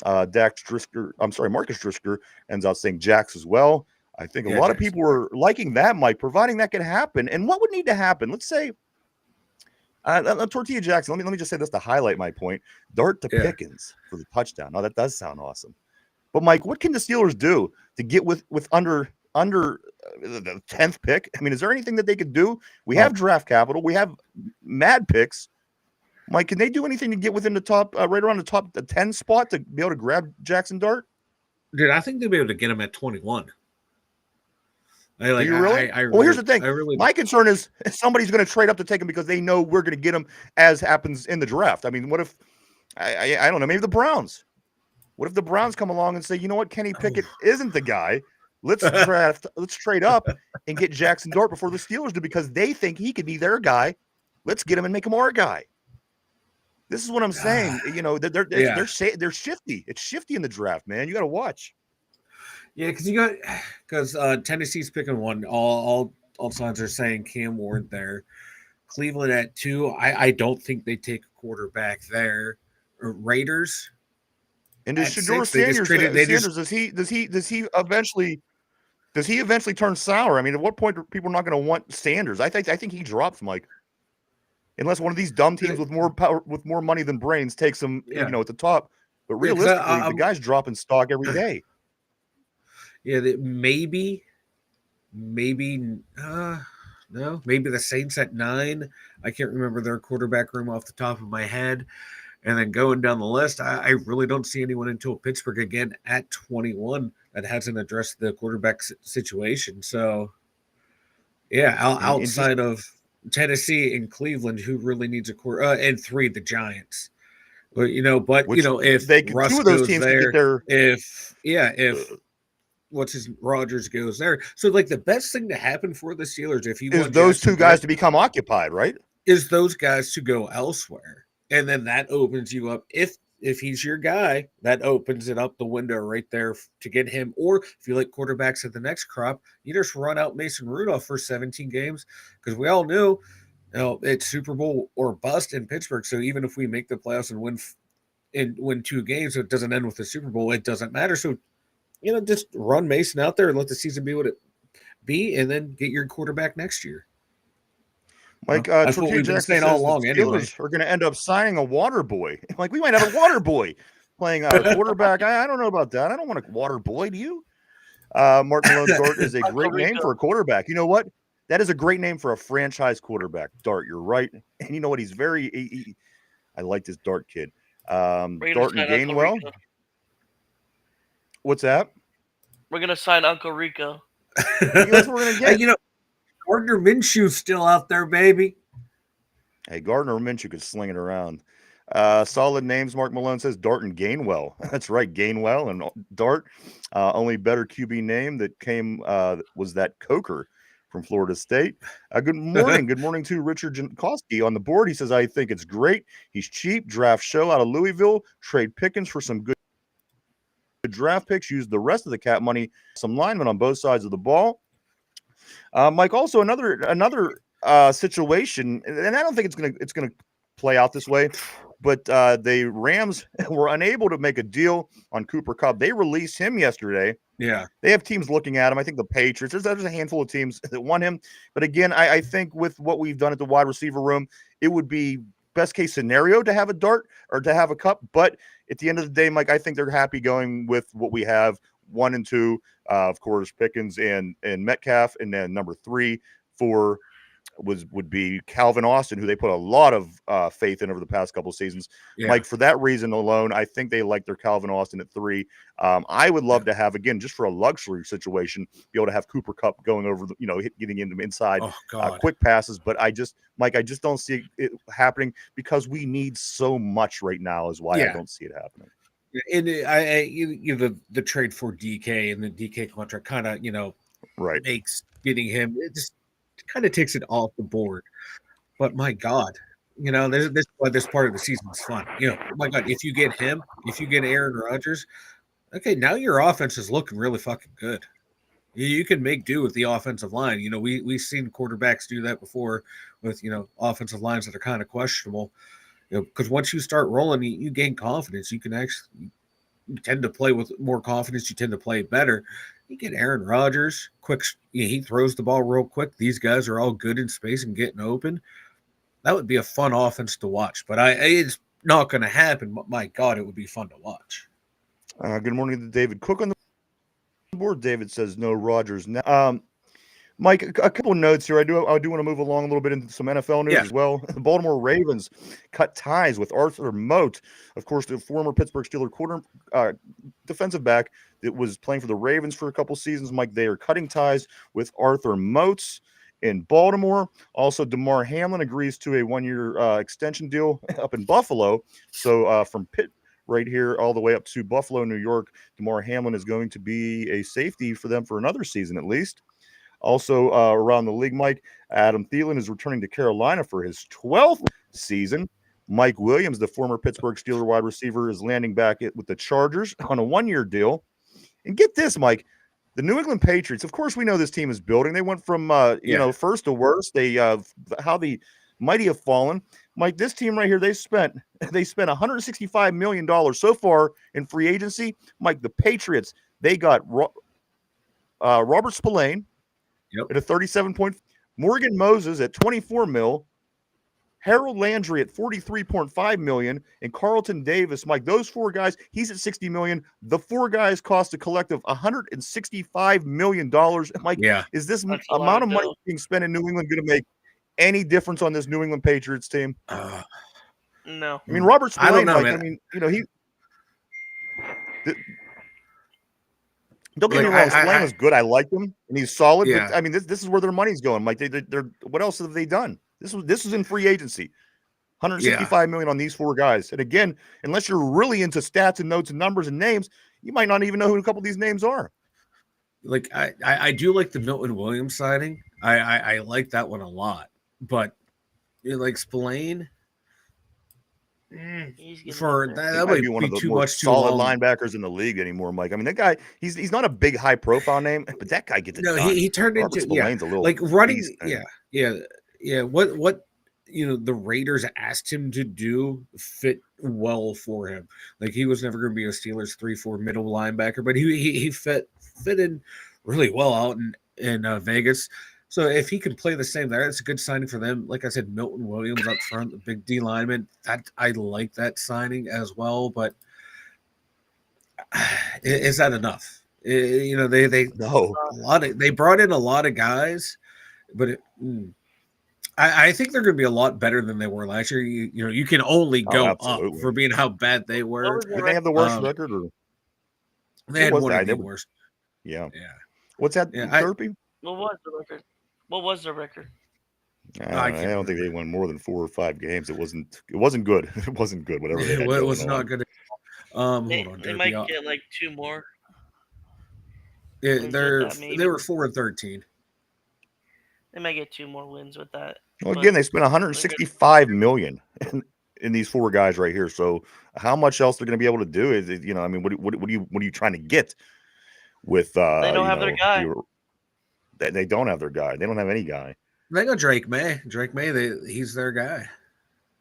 Marcus Driscoll ends out saying Jax as well. I think a lot of people were liking that, Mike, providing that could happen. And what would need to happen? Let's say Tortilla Jackson. Let me just say this to highlight my point. Dart to Pickens for the touchdown. Now that does sound awesome. But Mike, what can the Steelers do to get with under the 10th pick? I mean, is there anything that they could do? We have draft capital. We have mad picks. Mike, can they do anything to get within the top, right around the 10 spot to be able to grab Jackson Dart? Dude, I think they'll be able to get him at 21. Well, here's the thing. My concern is somebody's going to trade up to take him because they know we're going to get him, as happens in the draft. I mean, what if I don't know, maybe the Browns? What if the Browns come along and say, you know what, Kenny Pickett isn't the guy. Let's trade up and get Jackson Dart before the Steelers do because they think he could be their guy. Let's get him and make him our guy. This is what I'm saying. You know, they're shifty. It's shifty in the draft, man. You got to watch. Yeah, because Tennessee's picking one. All signs are saying Cam Ward there. Cleveland at 2. I don't think they take a quarterback there. Raiders. And does Shedeur Sanders does he eventually turn sour? I mean, at what point are people not going to want Sanders? I think he drops, Mike. Unless one of these dumb teams with more power, with more money than brains, takes him, at the top. But realistically, the guy's dropping stock every day. Yeah, maybe the Saints at 9. I can't remember their quarterback room off the top of my head. And then going down the list, I really don't see anyone until Pittsburgh again at 21 that hasn't addressed the quarterback situation. So, outside of Tennessee and Cleveland, who really needs a quarterback, and 3, the Giants. But if they Russ two of those teams there, if Rodgers goes there, so like the best thing to happen for the Steelers, if you want those two guys to become occupied, right? Is those guys to go elsewhere, and then that opens you up. If he's your guy, that opens it up the window right there to get him. Or if you like quarterbacks at the next crop, you just run out Mason Rudolph for 17 games because we all knew, it's Super Bowl or bust in Pittsburgh. So even if we make the playoffs and win 2 games, so it doesn't end with the Super Bowl, it doesn't matter. So, just run Mason out there and let the season be what it be, and then get your quarterback next year. Like that's what we've been saying all along. Anyway, we're going to end up signing a water boy. Like we might have a water boy playing quarterback. I don't know about that. I don't want a water boy. Do you? Martin Malone Dart is a great name for a quarterback. You know what? That is a great name for a franchise quarterback. Dart, you're right. And you know what? He's I like this Dart kid. Dart and Gainwell. What's that? We're gonna sign Uncle Rico. That's what we're gonna get. Gardner Minshew's still out there, baby. Hey, Gardner Minshew could sling it around. Solid names, Mark Malone says. Dart and Gainwell. That's right, Gainwell and Dart. Only better QB name that came was that Coker from Florida State. Good morning. Good morning to Richard Jankowski on the board. He says, I think it's great. He's cheap. Draft show out of Louisville. Trade Pickens for some good draft picks. Use the rest of the cap money. Some linemen on both sides of the ball. Mike, also another situation, and I don't think it's gonna play out this way, but the Rams were unable to make a deal on Cooper Kupp. They released him yesterday. Yeah, they have teams looking at him. I think the Patriots. There's a handful of teams that want him, but again, I think with what we've done at the wide receiver room, it would be best case scenario to have a Dart or to have a Kupp. But at the end of the day, Mike, I think they're happy going with what we have. 1 and 2, of course, Pickens and Metcalf, and then number 3, 4 would be Calvin Austin, who they put a lot of faith in over the past couple of seasons. Yeah. Like for that reason alone, I think they like their Calvin Austin at 3. I would love to have, again, just for a luxury situation, be able to have Cooper Kupp going over, getting into inside quick passes. But I just don't see it happening because we need so much right now. Is why I don't see it happening. And the trade for DK and the DK contract kind of makes getting him, it just kind of takes it off the board. But my God, this why this part of the season is fun. My God, if you get him, if you get Aaron Rodgers, okay, now your offense is looking really fucking good. You can make do with the offensive line. We've seen quarterbacks do that before with offensive lines that are kind of questionable. Because once you start rolling, you gain confidence. You can actually tend to play with more confidence. You tend to play better. You get Aaron Rodgers, quick. He throws the ball real quick. These guys are all good in space and getting open. That would be a fun offense to watch. But it's not going to happen. But my God, it would be fun to watch. Good morning to David Cook on the board. David says no Rodgers now. Mike, a couple of notes here. I do want to move along a little bit into some NFL news as well. The Baltimore Ravens cut ties with Arthur Moat, of course, the former Pittsburgh Steelers defensive back that was playing for the Ravens for a couple seasons. Mike, they are cutting ties with Arthur Moat in Baltimore. Also, DeMar Hamlin agrees to a one-year extension deal up in Buffalo. So from Pitt right here all the way up to Buffalo, New York, DeMar Hamlin is going to be a safety for them for another season at least. Also around the league, Mike, Adam Thielen is returning to Carolina for his 12th season. Mike Williams, the former Pittsburgh Steelers wide receiver, is landing back with the Chargers on a one-year deal. And get this, Mike, the New England Patriots, of course we know this team is building. They went from, first to worst. They how the mighty have fallen. Mike, this team right here, they spent $165 million so far in free agency. Mike, the Patriots, they got Robert Spillane, at a 37 point, Morgan Moses at 24 mil, Harold Landry at 43.5 million, and Carlton Davis. Mike, those four guys, he's at 60 million. The four guys cost a collective $165 million. Mike, is this amount of money being spent in New England going to make any difference on this New England Patriots team? No. I mean, Robert Spillane, I don't know, Mike, man. I mean, don't get me wrong, Spillane was good. I liked him, and he's solid. Yeah. But I mean, this is where their money's going. Mike, they're what else have they done? This was in free agency, $165 million on these four guys. And again, unless you're really into stats and notes and numbers and names, you might not even know who a couple of these names are. Like I do like the Milton Williams signing. I like that one a lot. But like Spillane. For that might be one of the too more much solid too long. linebackers in the league anymore, Mike. I mean, that guy, he's not a big high profile name, but that guy gets it done. He turned Robert into Spillane's a little like running. beast, Yeah. What the Raiders asked him to do fit well for him. Like he was never going to be a Steelers 3-4 middle linebacker, but he fit in really well out in Vegas. So if he can play the same there, it's a good signing for them. Like I said, Milton Williams up front, the big D lineman. I like that signing as well. But is that enough? They they brought in a lot of guys, but I think they're going to be a lot better than they were last year. You can only go up for being how bad they were. Did they have the worst record, or they had one of the worst? Yeah. What's that? Therapy? What was the record? What was the record? I don't think they won more than 4 or 5 games. It wasn't good. It wasn't good. Whatever they had. It was not good. They might get like 2 more. They were 4-13. They might get 2 more wins with that. Well, again, they spent $165 million in these 4 guys right here. So, how much else they're going to be able to do is, I mean, what are you trying to get with? They don't have their guy. They don't have their guy. They don't have any guy. They got Drake May. He's their guy.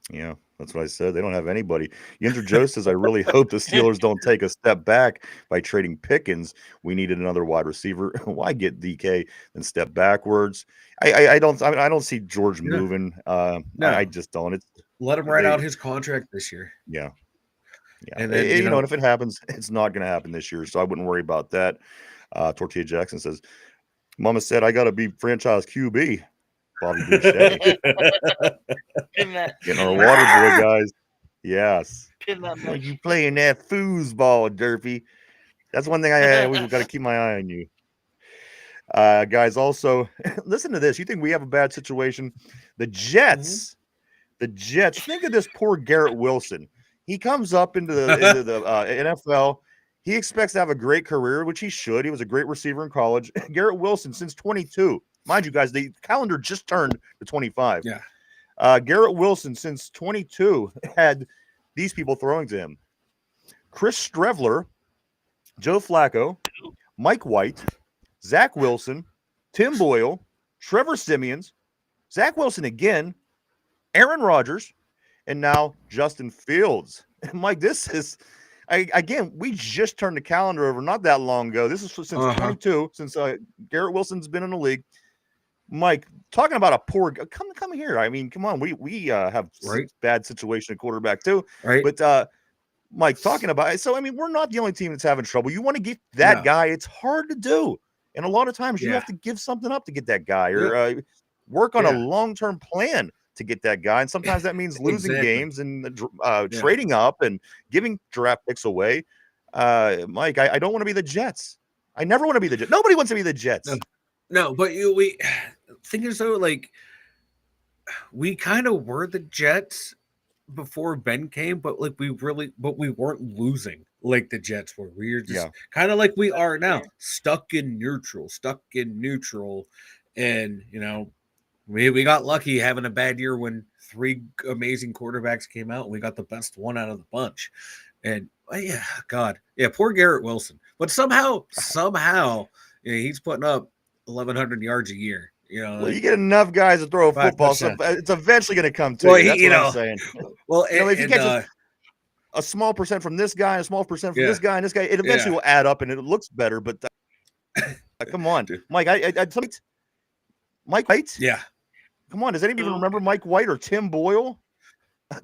Yeah, that's what I said. They don't have anybody. Yinzer Joe says, I really hope the Steelers don't take a step back by trading Pickens. We needed another wide receiver. Why get DK and step backwards? I don't see George moving. No. I just don't. Let him write out his contract this year. Yeah. And then, and if it happens, it's not going to happen this year, so I wouldn't worry about that. Tortilla Jackson says, Mama said I got to be franchise QB. Bobby Boucher. Getting our water boy, guys. Yes. You playing that foosball, Derpy. That's one thing I always got to keep my eye on you. Guys, also, listen to this. You think we have a bad situation? The Jets, think of this poor Garrett Wilson. He comes up into the NFL. He expects to have a great career, which he should. He was a great receiver in college. Garrett Wilson, since 22. Mind you, guys, the calendar just turned to 25. Yeah. Garrett Wilson, since 22, had these people throwing to him. Chris Streveler, Joe Flacco, Mike White, Zach Wilson, Tim Boyle, Trevor Siemians, Zach Wilson again, Aaron Rodgers, and now Justin Fields. And Mike, this is again, we just turned the calendar over not that long ago. This is since 22, since Garrett Wilson's been in the league. Mike, talking about a poor come here. I mean, come on, we have bad situation at quarterback too. Right. But Mike, talking about it. So I mean, we're not the only team that's having trouble. You want to get that guy, it's hard to do. And a lot of times you have to give something up to get that guy or work on a long-term plan to get that guy. And sometimes that means losing games and trading up and giving draft picks away. Mike, I don't want to be the Jets. I never want to be the Jets. Nobody wants to be the Jets. No, but we think as though like we kind of were the Jets before Ben came, but like we weren't losing like the Jets were. We were just kind of like we are now, stuck in neutral. And we got lucky having a bad year when 3 amazing quarterbacks came out and we got the best one out of the bunch. And poor Garrett Wilson. But somehow he's putting up 1,100 yards a year. Well, you get enough guys to throw a football, so it's eventually going to come to you. That's what I'm saying. Well, if you get a small percent from this guy, and a small percent from this guy, and this guy, it eventually will add up, and it looks better. But come on, Mike. Mike White. Yeah. Come on. Does anybody even remember Mike White or Tim Boyle?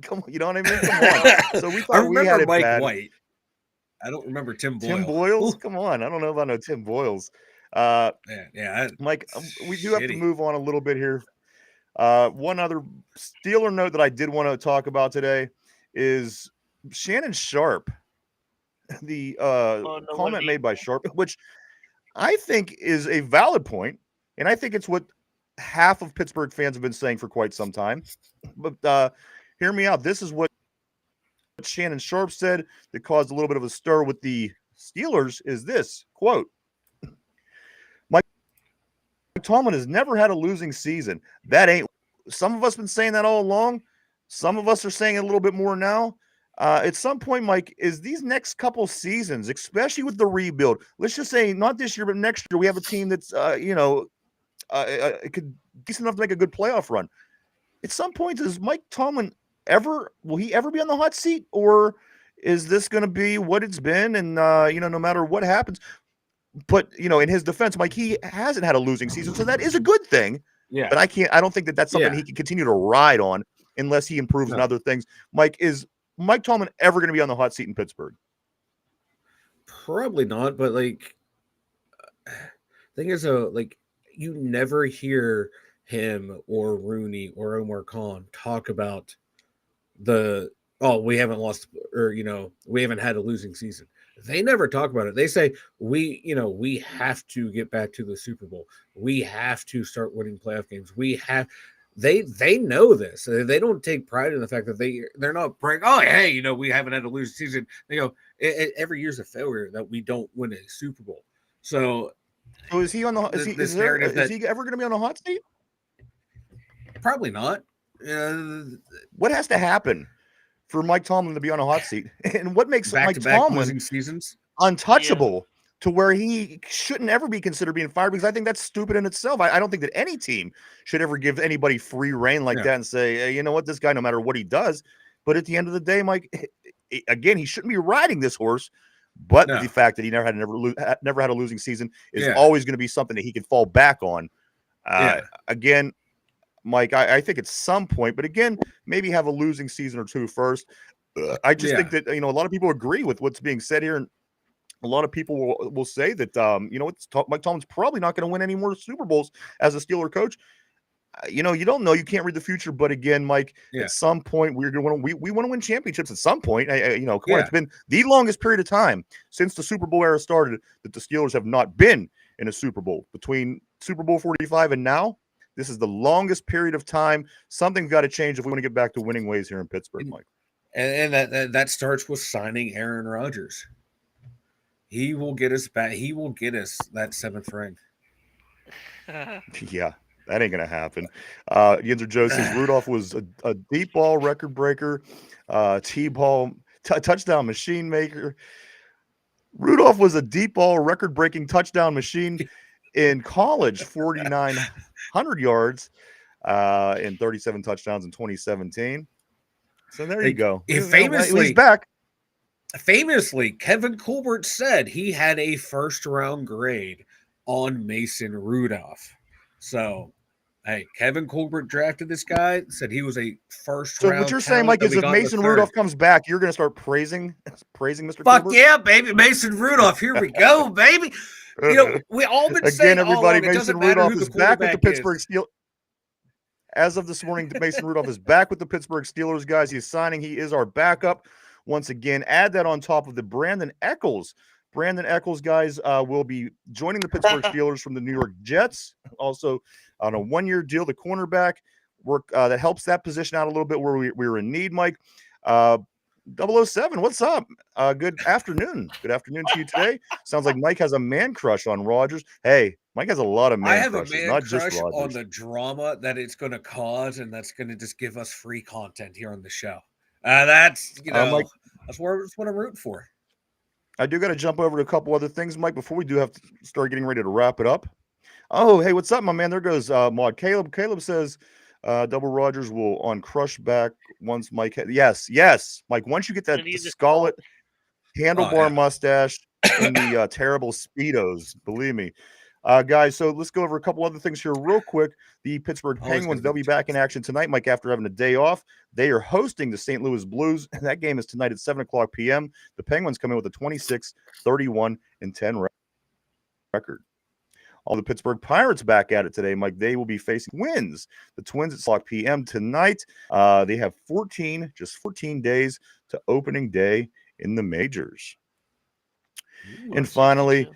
Come on, you know what I mean? Come on. So we thought we had it Mike bad. White. I don't remember Tim Boyle. Tim Boyles? Come on. I don't know if I know Tim Boyles. Mike, we do have to move on a little bit here. One other Steeler note that I did want to talk about today is Shannon Sharp. The comment made by Sharp, which I think is a valid point, and I think it's what half of Pittsburgh fans have been saying for quite some time. But hear me out. This is what Shannon Sharp said that caused a little bit of a stir with the Steelers is this, quote, Mike Tomlin has never had a losing season. That ain't – some of us been saying that all along. Some of us are saying it a little bit more now. At some point, Mike, is these next couple seasons, especially with the rebuild, let's just say not this year, but next year, we have a team that's, decent enough to make a good playoff run. At some point, does Mike Tomlin will he ever be on the hot seat, or is this going to be what it's been? And, no matter what happens, but, in his defense, Mike, he hasn't had a losing season, so that is a good thing. Yeah. But I don't think that that's something he can continue to ride on unless he improves in other things. Mike, is Mike Tomlin ever going to be on the hot seat in Pittsburgh? Probably not, but thing is, you never hear him or Rooney or Omar Khan talk about we haven't lost, or we haven't had a losing season. They never talk about it. They say we have to get back to the Super Bowl. We have to start winning playoff games. They know this. They don't take pride in the fact that they're not praying, we haven't had a losing season. They go, every year's a failure that we don't win a Super Bowl. So is he on the? Is he ever going to be on the hot seat? Probably not. What has to happen for Mike Tomlin to be on a hot seat, and what makes Mike Tomlin seasons untouchable to where he shouldn't ever be considered being fired? Because I think that's stupid in itself. I don't think that any team should ever give anybody free reign like that and say, hey, you know what, this guy, no matter what he does. But at the end of the day, Mike, again, he shouldn't be riding this horse. But the fact that he never had a losing season is always going to be something that he can fall back on. Again, Mike, I think at some point, but again, maybe have a losing season or two first. I just think that, a lot of people agree with what's being said here. And a lot of people will say that, Mike Tomlin's probably not going to win any more Super Bowls as a Steeler coach. You don't know. You can't read the future. But again, Mike, at some point, we want to win championships at some point. It's been the longest period of time since the Super Bowl era started that the Steelers have not been in a Super Bowl. Between Super Bowl 45 and now, this is the longest period of time. Something's got to change if we want to get back to winning ways here in Pittsburgh, Mike. And that starts with signing Aaron Rodgers. He will get us back. He will get us that 7th ring. Yeah, that ain't going to happen. Yinzer Joe says Rudolph was a deep ball record breaker, T-ball touchdown machine maker. Rudolph was a deep ball record breaking touchdown machine. In college, 4,900 yards and 37 touchdowns in 2017. So there you go. Famously, he's back. Famously, Kevin Colbert said he had a first-round grade on Mason Rudolph. So, hey, Kevin Colbert drafted this guy, said he was a first-round. So what you're saying, Mike, is if Mason Rudolph comes back, you're going to start praising Mr. Fuck Colbert? yeah, baby, Mason Rudolph. Here we go, baby. We all been saying everybody, all along, Mason Rudolph is back with the Pittsburgh Steelers. As of this morning, Mason Rudolph is back with the Pittsburgh Steelers, guys. He's signing. He is our backup. Once again, add that on top of the Brandon Eccles. Brandon Eccles, guys, will be joining the Pittsburgh Steelers from the New York Jets. Also on a one-year deal, the cornerback work that helps that position out a little bit where we were in need, Mike. 007, what's up? Good afternoon. Good afternoon to you today. Sounds like Mike has a man crush on Rodgers. Hey, Mike has a lot of man crushes, not just Rodgers. On the drama that it's going to cause, and that's going to just give us free content here on the show. That's Mike, that's what I'm rooting for. I do got to jump over to a couple other things, Mike, before we do have to start getting ready to wrap it up. Oh, hey, what's up, my man? There goes Maud. Caleb says double Rodgers will on crush back once Mike. Yes, Mike. Once you get that scarlet handlebar mustache and the terrible Speedos, believe me. Guys, so let's go over a couple other things here real quick. The Pittsburgh Penguins, they'll be back in action tonight, Mike, after having a day off. They are hosting the St. Louis Blues. That game is tonight at 7 o'clock p.m. The Penguins come in with a 26-31-10 record. All the Pittsburgh Pirates back at it today, Mike. They will be facing Twins. The Twins at 6 o'clock p.m. tonight. They have 14 days to opening day in the majors. And finally,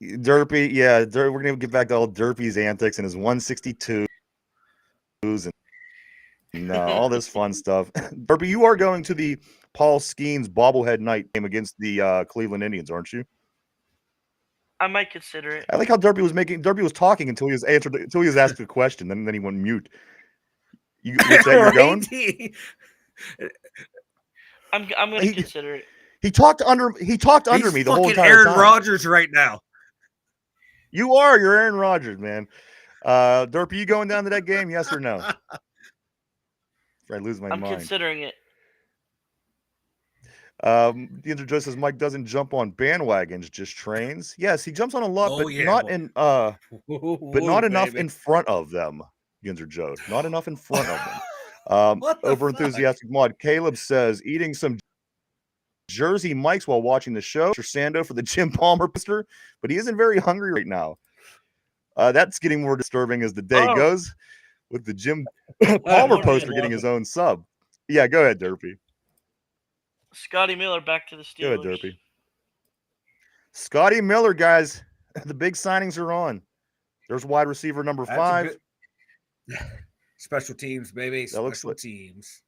Derpy, we're going to get back to all Derpy's antics and his 162s and all this fun stuff. Derpy, you are going to the Paul Skeens bobblehead night game against the Cleveland Indians, aren't you? I might consider it. I like how Derpy was talking until he was asked a question, then he went mute. You're going? I'm going to consider it. He talked under me the whole entire Aaron time. Rodgers right now. You're Aaron Rodgers, man. Derpy, you going down to that game? Yes or no? I lose my mind. I'm considering it. The introducer says Mike doesn't jump on bandwagons, just trains. Yes, he jumps on a lot, but not enough in front of them. Ginzer Joe, not enough in front of them. Over enthusiastic mod. Caleb says eating some Jersey Mikes while watching the show. Sando for the Jim Palmer poster, but he isn't very hungry right now. That's getting more disturbing as the day goes, with the Jim Palmer poster getting his own sub. Yeah, go ahead, Derpy. Scotty Miller back to the Steelers. Go ahead, Derpy. Scotty Miller, guys. The big signings are on. There's wide receiver number 5. Special teams, baby. Special teams.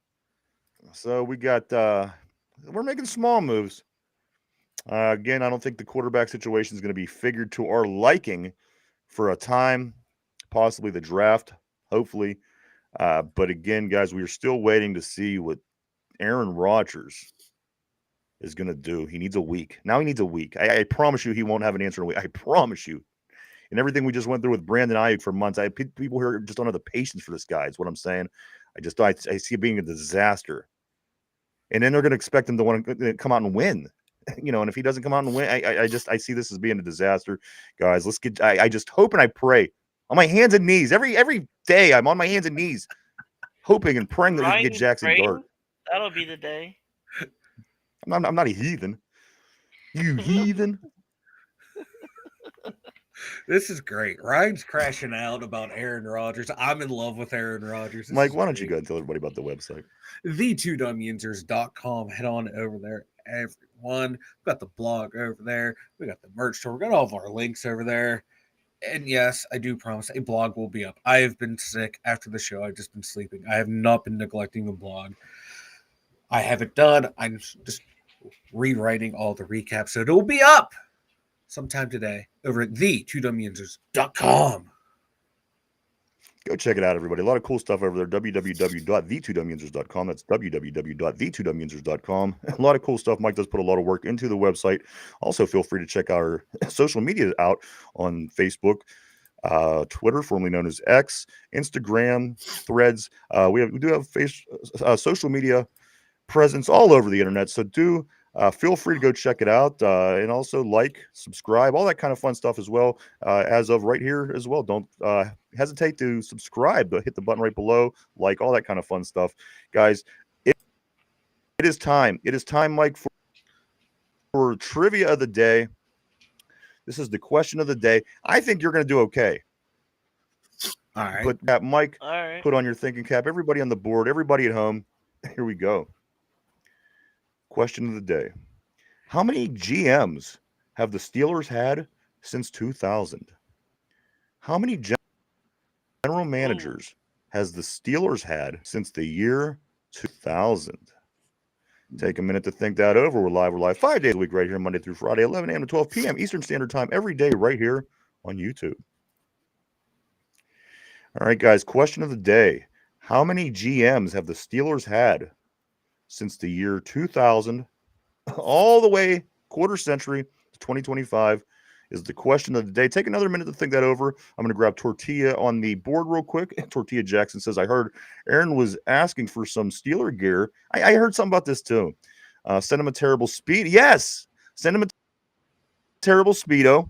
So we got we're making small moves. Again, I don't think the quarterback situation is going to be figured to our liking for a time, possibly the draft, hopefully. But again, guys, we are still waiting to see what Aaron Rodgers is going to do. He needs a week. Now he needs a week. I promise you he won't have an answer in a week. I promise you. And everything we just went through with Brandon Ayuk for months, people here just don't have the patience for this guy, is what I'm saying. I see it being a disaster. And then they're going to expect him to want to come out and win. And if he doesn't come out and win, I see this as being a disaster. Guys, I just hope and I pray on my hands and knees. Every day I'm on my hands and knees, hoping and praying that we can get Jackson Dart. That'll be the day. I'm not a heathen. You heathen. This is great. Ryan's crashing out about Aaron Rodgers. I'm in love with Aaron Rodgers. Mike, why don't you go and tell everybody about the website? The2dumbyensers.com. Head on over there, everyone. We've got the blog over there. We got the merch store. We got all of our links over there. And yes, I do promise a blog will be up. I have been sick after the show. I've just been sleeping. I have not been neglecting the blog. I have it done. I'm just rewriting all the recaps. So it will be up sometime today over at the2dumbyensers.com. Go check it out, everybody. A lot of cool stuff over there. www.the2dumyusers.com. That's www.the2dumyusers.com. A lot of cool stuff. Mike does put a lot of work into the website. Also, feel free to check our social media out on Facebook, Twitter, formerly known as X, Instagram, Threads. We do have social media presence all over the internet. So feel free to go check it out, and also subscribe, all that kind of fun stuff as well. As of right here as well, don't hesitate to subscribe. Hit the button right below, all that kind of fun stuff, guys. It is time. It is time, Mike, for trivia of the day. This is the question of the day. I think you're going to do okay. All right. Put that, Mike. All right. Put on your thinking cap. Everybody on the board. Everybody at home. Here we go. Question of the day. How many GMs have the Steelers had since 2000? How many general managers has the Steelers had since the year 2000? Take a minute to think that over. We're live 5 days a week right here, Monday through Friday, 11 a.m. to 12 p.m. Eastern Standard Time every day right here on YouTube. All right, guys, question of the day. How many GMs have the Steelers had since the year 2000 all the way quarter century to 2025 is the question of the day. Take another minute to think that over. I'm going to grab Tortilla on the board real quick. Tortilla Jackson says, I heard Aaron was asking for some Steeler gear. I heard something about this too. Send him a terrible speed. Yes, send him a terrible Speedo.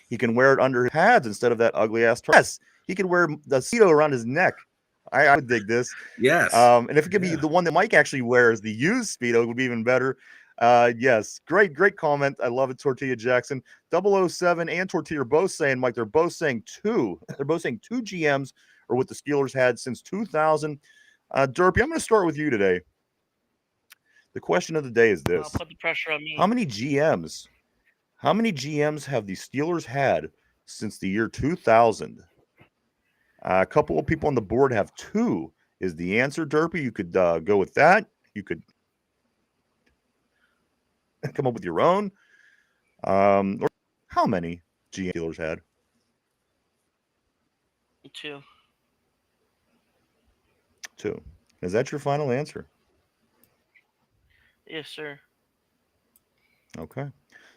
He can wear it under his pads instead of that ugly ass. Yes, he can wear the Speedo around his neck. I would dig this. Yes. And if it could be the one that Mike actually wears, the used Speedo, it would be even better. Yes. Great comment. I love it, Tortilla Jackson. 007 and Tortilla are both saying, Mike, they're both saying two. They're both saying two GMs are what the Steelers had since 2000. Derpy, I'm going to start with you today. The question of the day is this. Put the pressure on me. How many GMs have the Steelers had since the year 2000? A couple of people on the board have two is the answer, Derpy. You could go with that. You could come up with your own. Or how many Steelers had? Two. Is that your final answer? Yes, sir. Okay.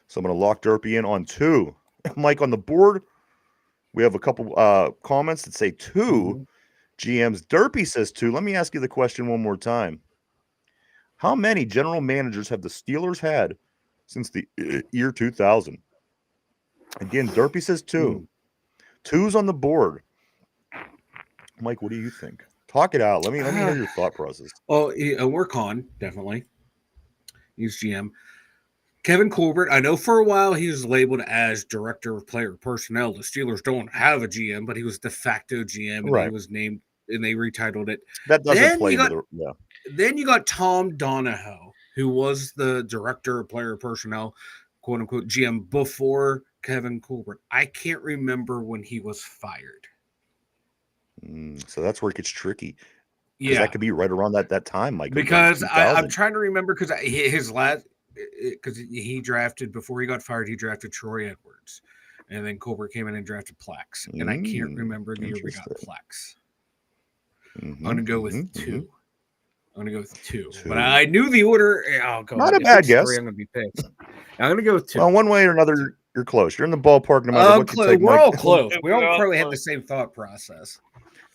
So I'm going to lock Derpy in on two. Mike, on the board, we have a couple comments that say two GMs. Derpy says two. Let me ask you the question one more time. How many general managers have the Steelers had since the year 2000? Again, Derpy says two. Two's on the board. Mike, what do you think? Talk it out. Let me hear your thought process. Well, work on, definitely. He's GM. Kevin Colbert, I know for a while he was labeled as director of player personnel. The Steelers don't have a GM, but he was de facto GM, and he was named, and they retitled it. That doesn't play into Then you got Tom Donahoe, who was the director of player personnel, quote unquote GM, before Kevin Colbert. I can't remember when he was fired. So that's where it gets tricky. Yeah, that could be right around that time, Mike. Because I'm trying to remember because his last. Because he drafted, before he got fired, he drafted Troy Edwards. And then Colbert came in and drafted Plex. And I can't remember the year we got Plex. I'm going to go with two. I'm going to go with two. But I knew the order. Not a bad guess. I'm going to be pissed. I'm going to go with two. Well, one way or another, you're close. You're in the ballpark no matter what you take. We're all close. We all probably had the same thought process.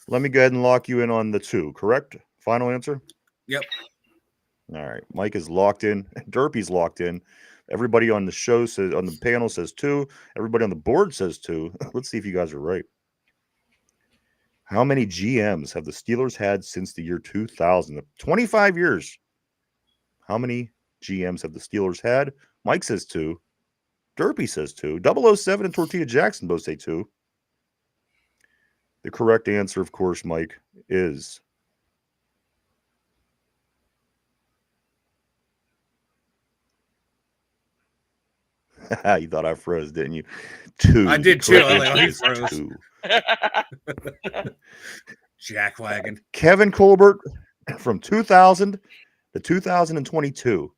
Let me go ahead and lock you in on the two, correct? Final answer? Yep. All right. Mike is locked in. Derpy's locked in. Everybody on the show says, on the panel says two. Everybody on the board says two. Let's see if you guys are right. How many GMs have the Steelers had since the year 2000? 25 years. How many GMs have the Steelers had? Mike says two. Derpy says two. 007 and Tortilla Jackson both say two. The correct answer, of course, Mike, is you thought I froze, didn't you? Two. I did too. I froze. Two. Jackwagon. Kevin Colbert from 2000 to 2022.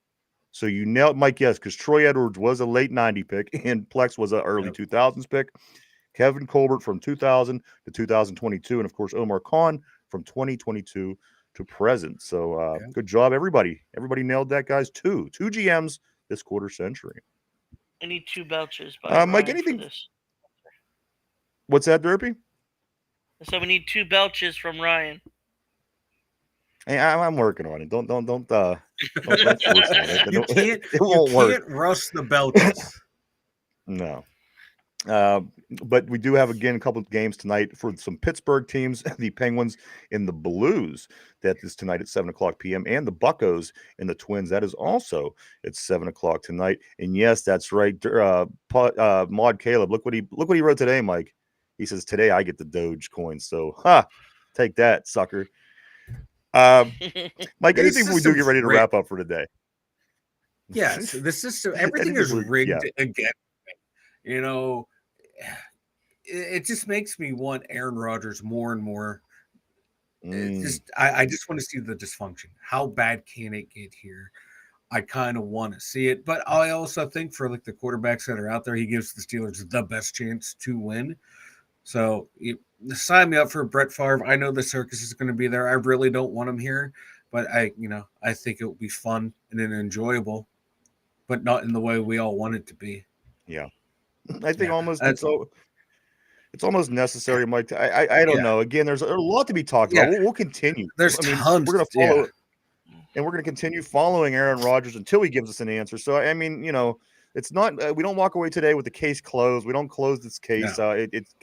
So you nailed Mike, yes, because Troy Edwards was a late 90 pick and Plex was an early 2000s pick. Kevin Colbert from 2000 to 2022, and of course Omar Khan from 2022 to present. So good job, everybody. Everybody nailed that, guys. Two GMs this quarter century. I need 2 belches by Mike, Ryan anything? For this. What's that, Derpy? So we need 2 belches from Ryan. Hey, I'm working on it. Don't force it. It won't work. You can't rush the belches. No. But we do have, again, a couple of games tonight for some Pittsburgh teams, the Penguins and the Blues. That is tonight at 7 o'clock p.m. And the Buccos and the Twins. That is also at 7 o'clock tonight. And yes, that's right. Maud Caleb, look what he wrote today, Mike. He says, today I get the Doge coin. So, take that, sucker. Mike, anything we do get ready to wrap up for today? Yes, the system, everything is rigged again. You know, it just makes me want Aaron Rodgers more and more. I just want to see the dysfunction. How bad can it get here? I kind of want to see it, but I also think for like the quarterbacks that are out there, he gives the Steelers the best chance to win. So sign me up for Brett Favre. I know the circus is going to be there. I really don't want him here, but I think it will be fun and enjoyable, but not in the way we all want it to be. Yeah. I think it's almost necessary, Mike. I don't know. Again, there's a lot to be talked about. We'll continue. There's tons. We're going to follow, and we're going to continue following Aaron Rodgers until he gives us an answer. So I mean, it's not. We don't walk away today with the case closed. We don't close this case. No. It's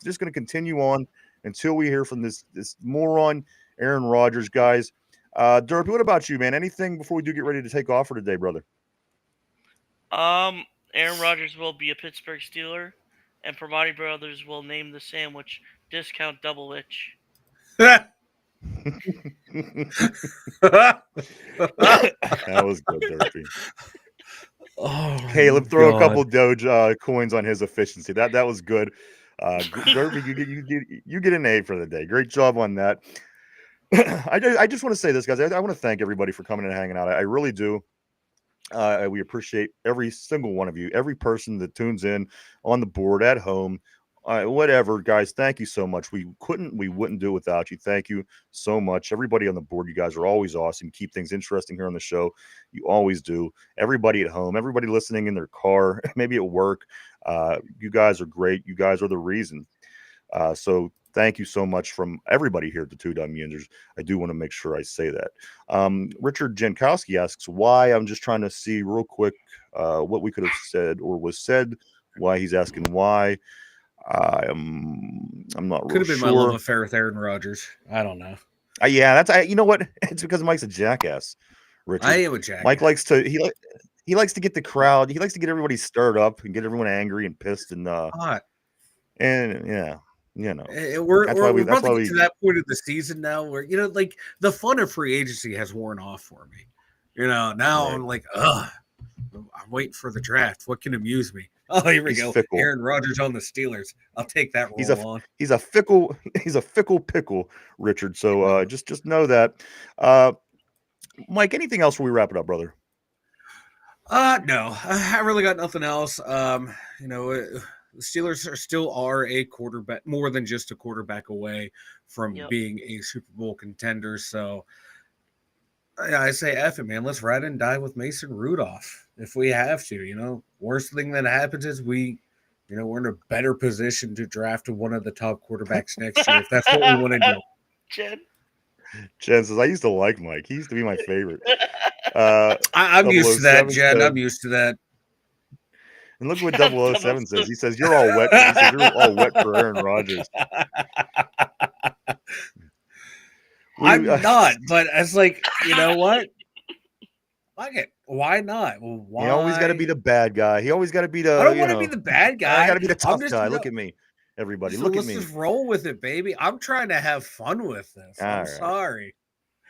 just going to continue on until we hear from this moron Aaron Rodgers, guys. Derpy, what about you, man? Anything before we do get ready to take off for today, brother? Aaron Rodgers will be a Pittsburgh Steeler, and Primanti Brothers will name the sandwich Discount Double Itch. That was good, Derpy. Oh, Caleb, throw a couple Doge coins on his efficiency. That was good. Derpy, you get an A for the day. Great job on that. I just want to say this, guys. I want to thank everybody for coming and hanging out. I really do. We appreciate every single one of you, every person that tunes in on the board, at home, whatever, guys. Thank you so much. We wouldn't do it without you. Thank you so much. Everybody on the board, you guys are always awesome. You keep things interesting here on the show. You always do. Everybody at home, everybody listening in their car, maybe at work. You guys are great. You guys are the reason. So thank you so much from everybody here at the Two Dumb Yinzers. I do want to make sure I say that. Richard Jankowski asks why. I'm just trying to see real quick what we could have said or was said. Why he's asking why. I'm not could have been sure. My love affair with Aaron Rodgers. I don't know. Yeah, you know what? It's because Mike's a jackass. Richard. I am a jackass. Mike likes to he likes to get the crowd. He likes to get everybody stirred up and get everyone angry and pissed and yeah. We're about to get to that point of the season now where, like the fun of free agency has worn off for me. Now right. I'm like, I'm waiting for the draft. What can amuse me? Oh, here we go. Fickle. Aaron Rodgers on the Steelers. I'll take that role on. He's a fickle pickle, Richard. So just know that. Mike, anything else before we wrap it up, brother? No, I really got nothing else. The Steelers still are a quarterback, more than just a quarterback away from being a Super Bowl contender. So I say, F it, man. Let's ride and die with Mason Rudolph if we have to. Worst thing that happens is we're in a better position to draft one of the top quarterbacks next year if that's what we want to do. Jen says, I used to like Mike. He used to be my favorite. I'm used to that, Jen. I'm used to that. And look what 007 says. He says, you're all wet. He says, you're all wet for Aaron Rodgers. I'm not, but it's like, you know what? Fuck it. Why not? Well, why? He always got to be the bad guy. He always got to be the. I don't want to be the bad guy. I got to be the tough guy. Look at me, everybody. Look at me. Let's just roll with it, baby. I'm trying to have fun with this. I'm sorry.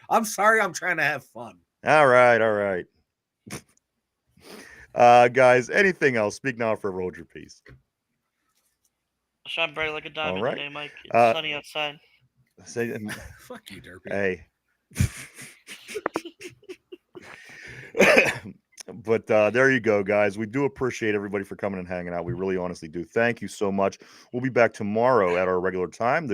I'm trying to have fun. All right. Guys, anything else? Speak now for hold your peace. Shine bright like a diamond today, Mike. It's sunny outside. Fuck you, Derpy. Hey. But there you go, guys. We do appreciate everybody for coming and hanging out. We really honestly do. Thank you so much. We'll be back tomorrow at our regular time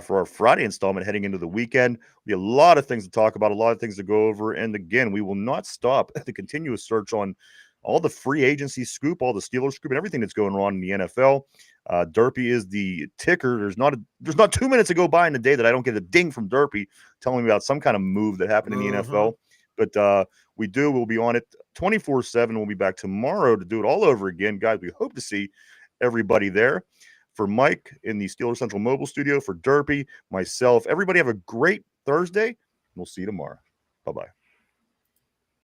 for our Friday installment heading into the weekend. We have a lot of things to talk about, a lot of things to go over. And again, we will not stop the continuous search on all the free agency scoop, all the Steelers scoop, and everything that's going on in the NFL. Derpy is the ticker. There's not 2 minutes to go by in the day that I don't get a ding from Derpy telling me about some kind of move that happened in the NFL. But we'll be on it 24/7. We'll be back tomorrow to do it all over again. Guys, we hope to see everybody there. For Mike in the Steelers Central Mobile Studio, for Derpy, myself, everybody have a great Thursday. We'll see you tomorrow. Bye-bye.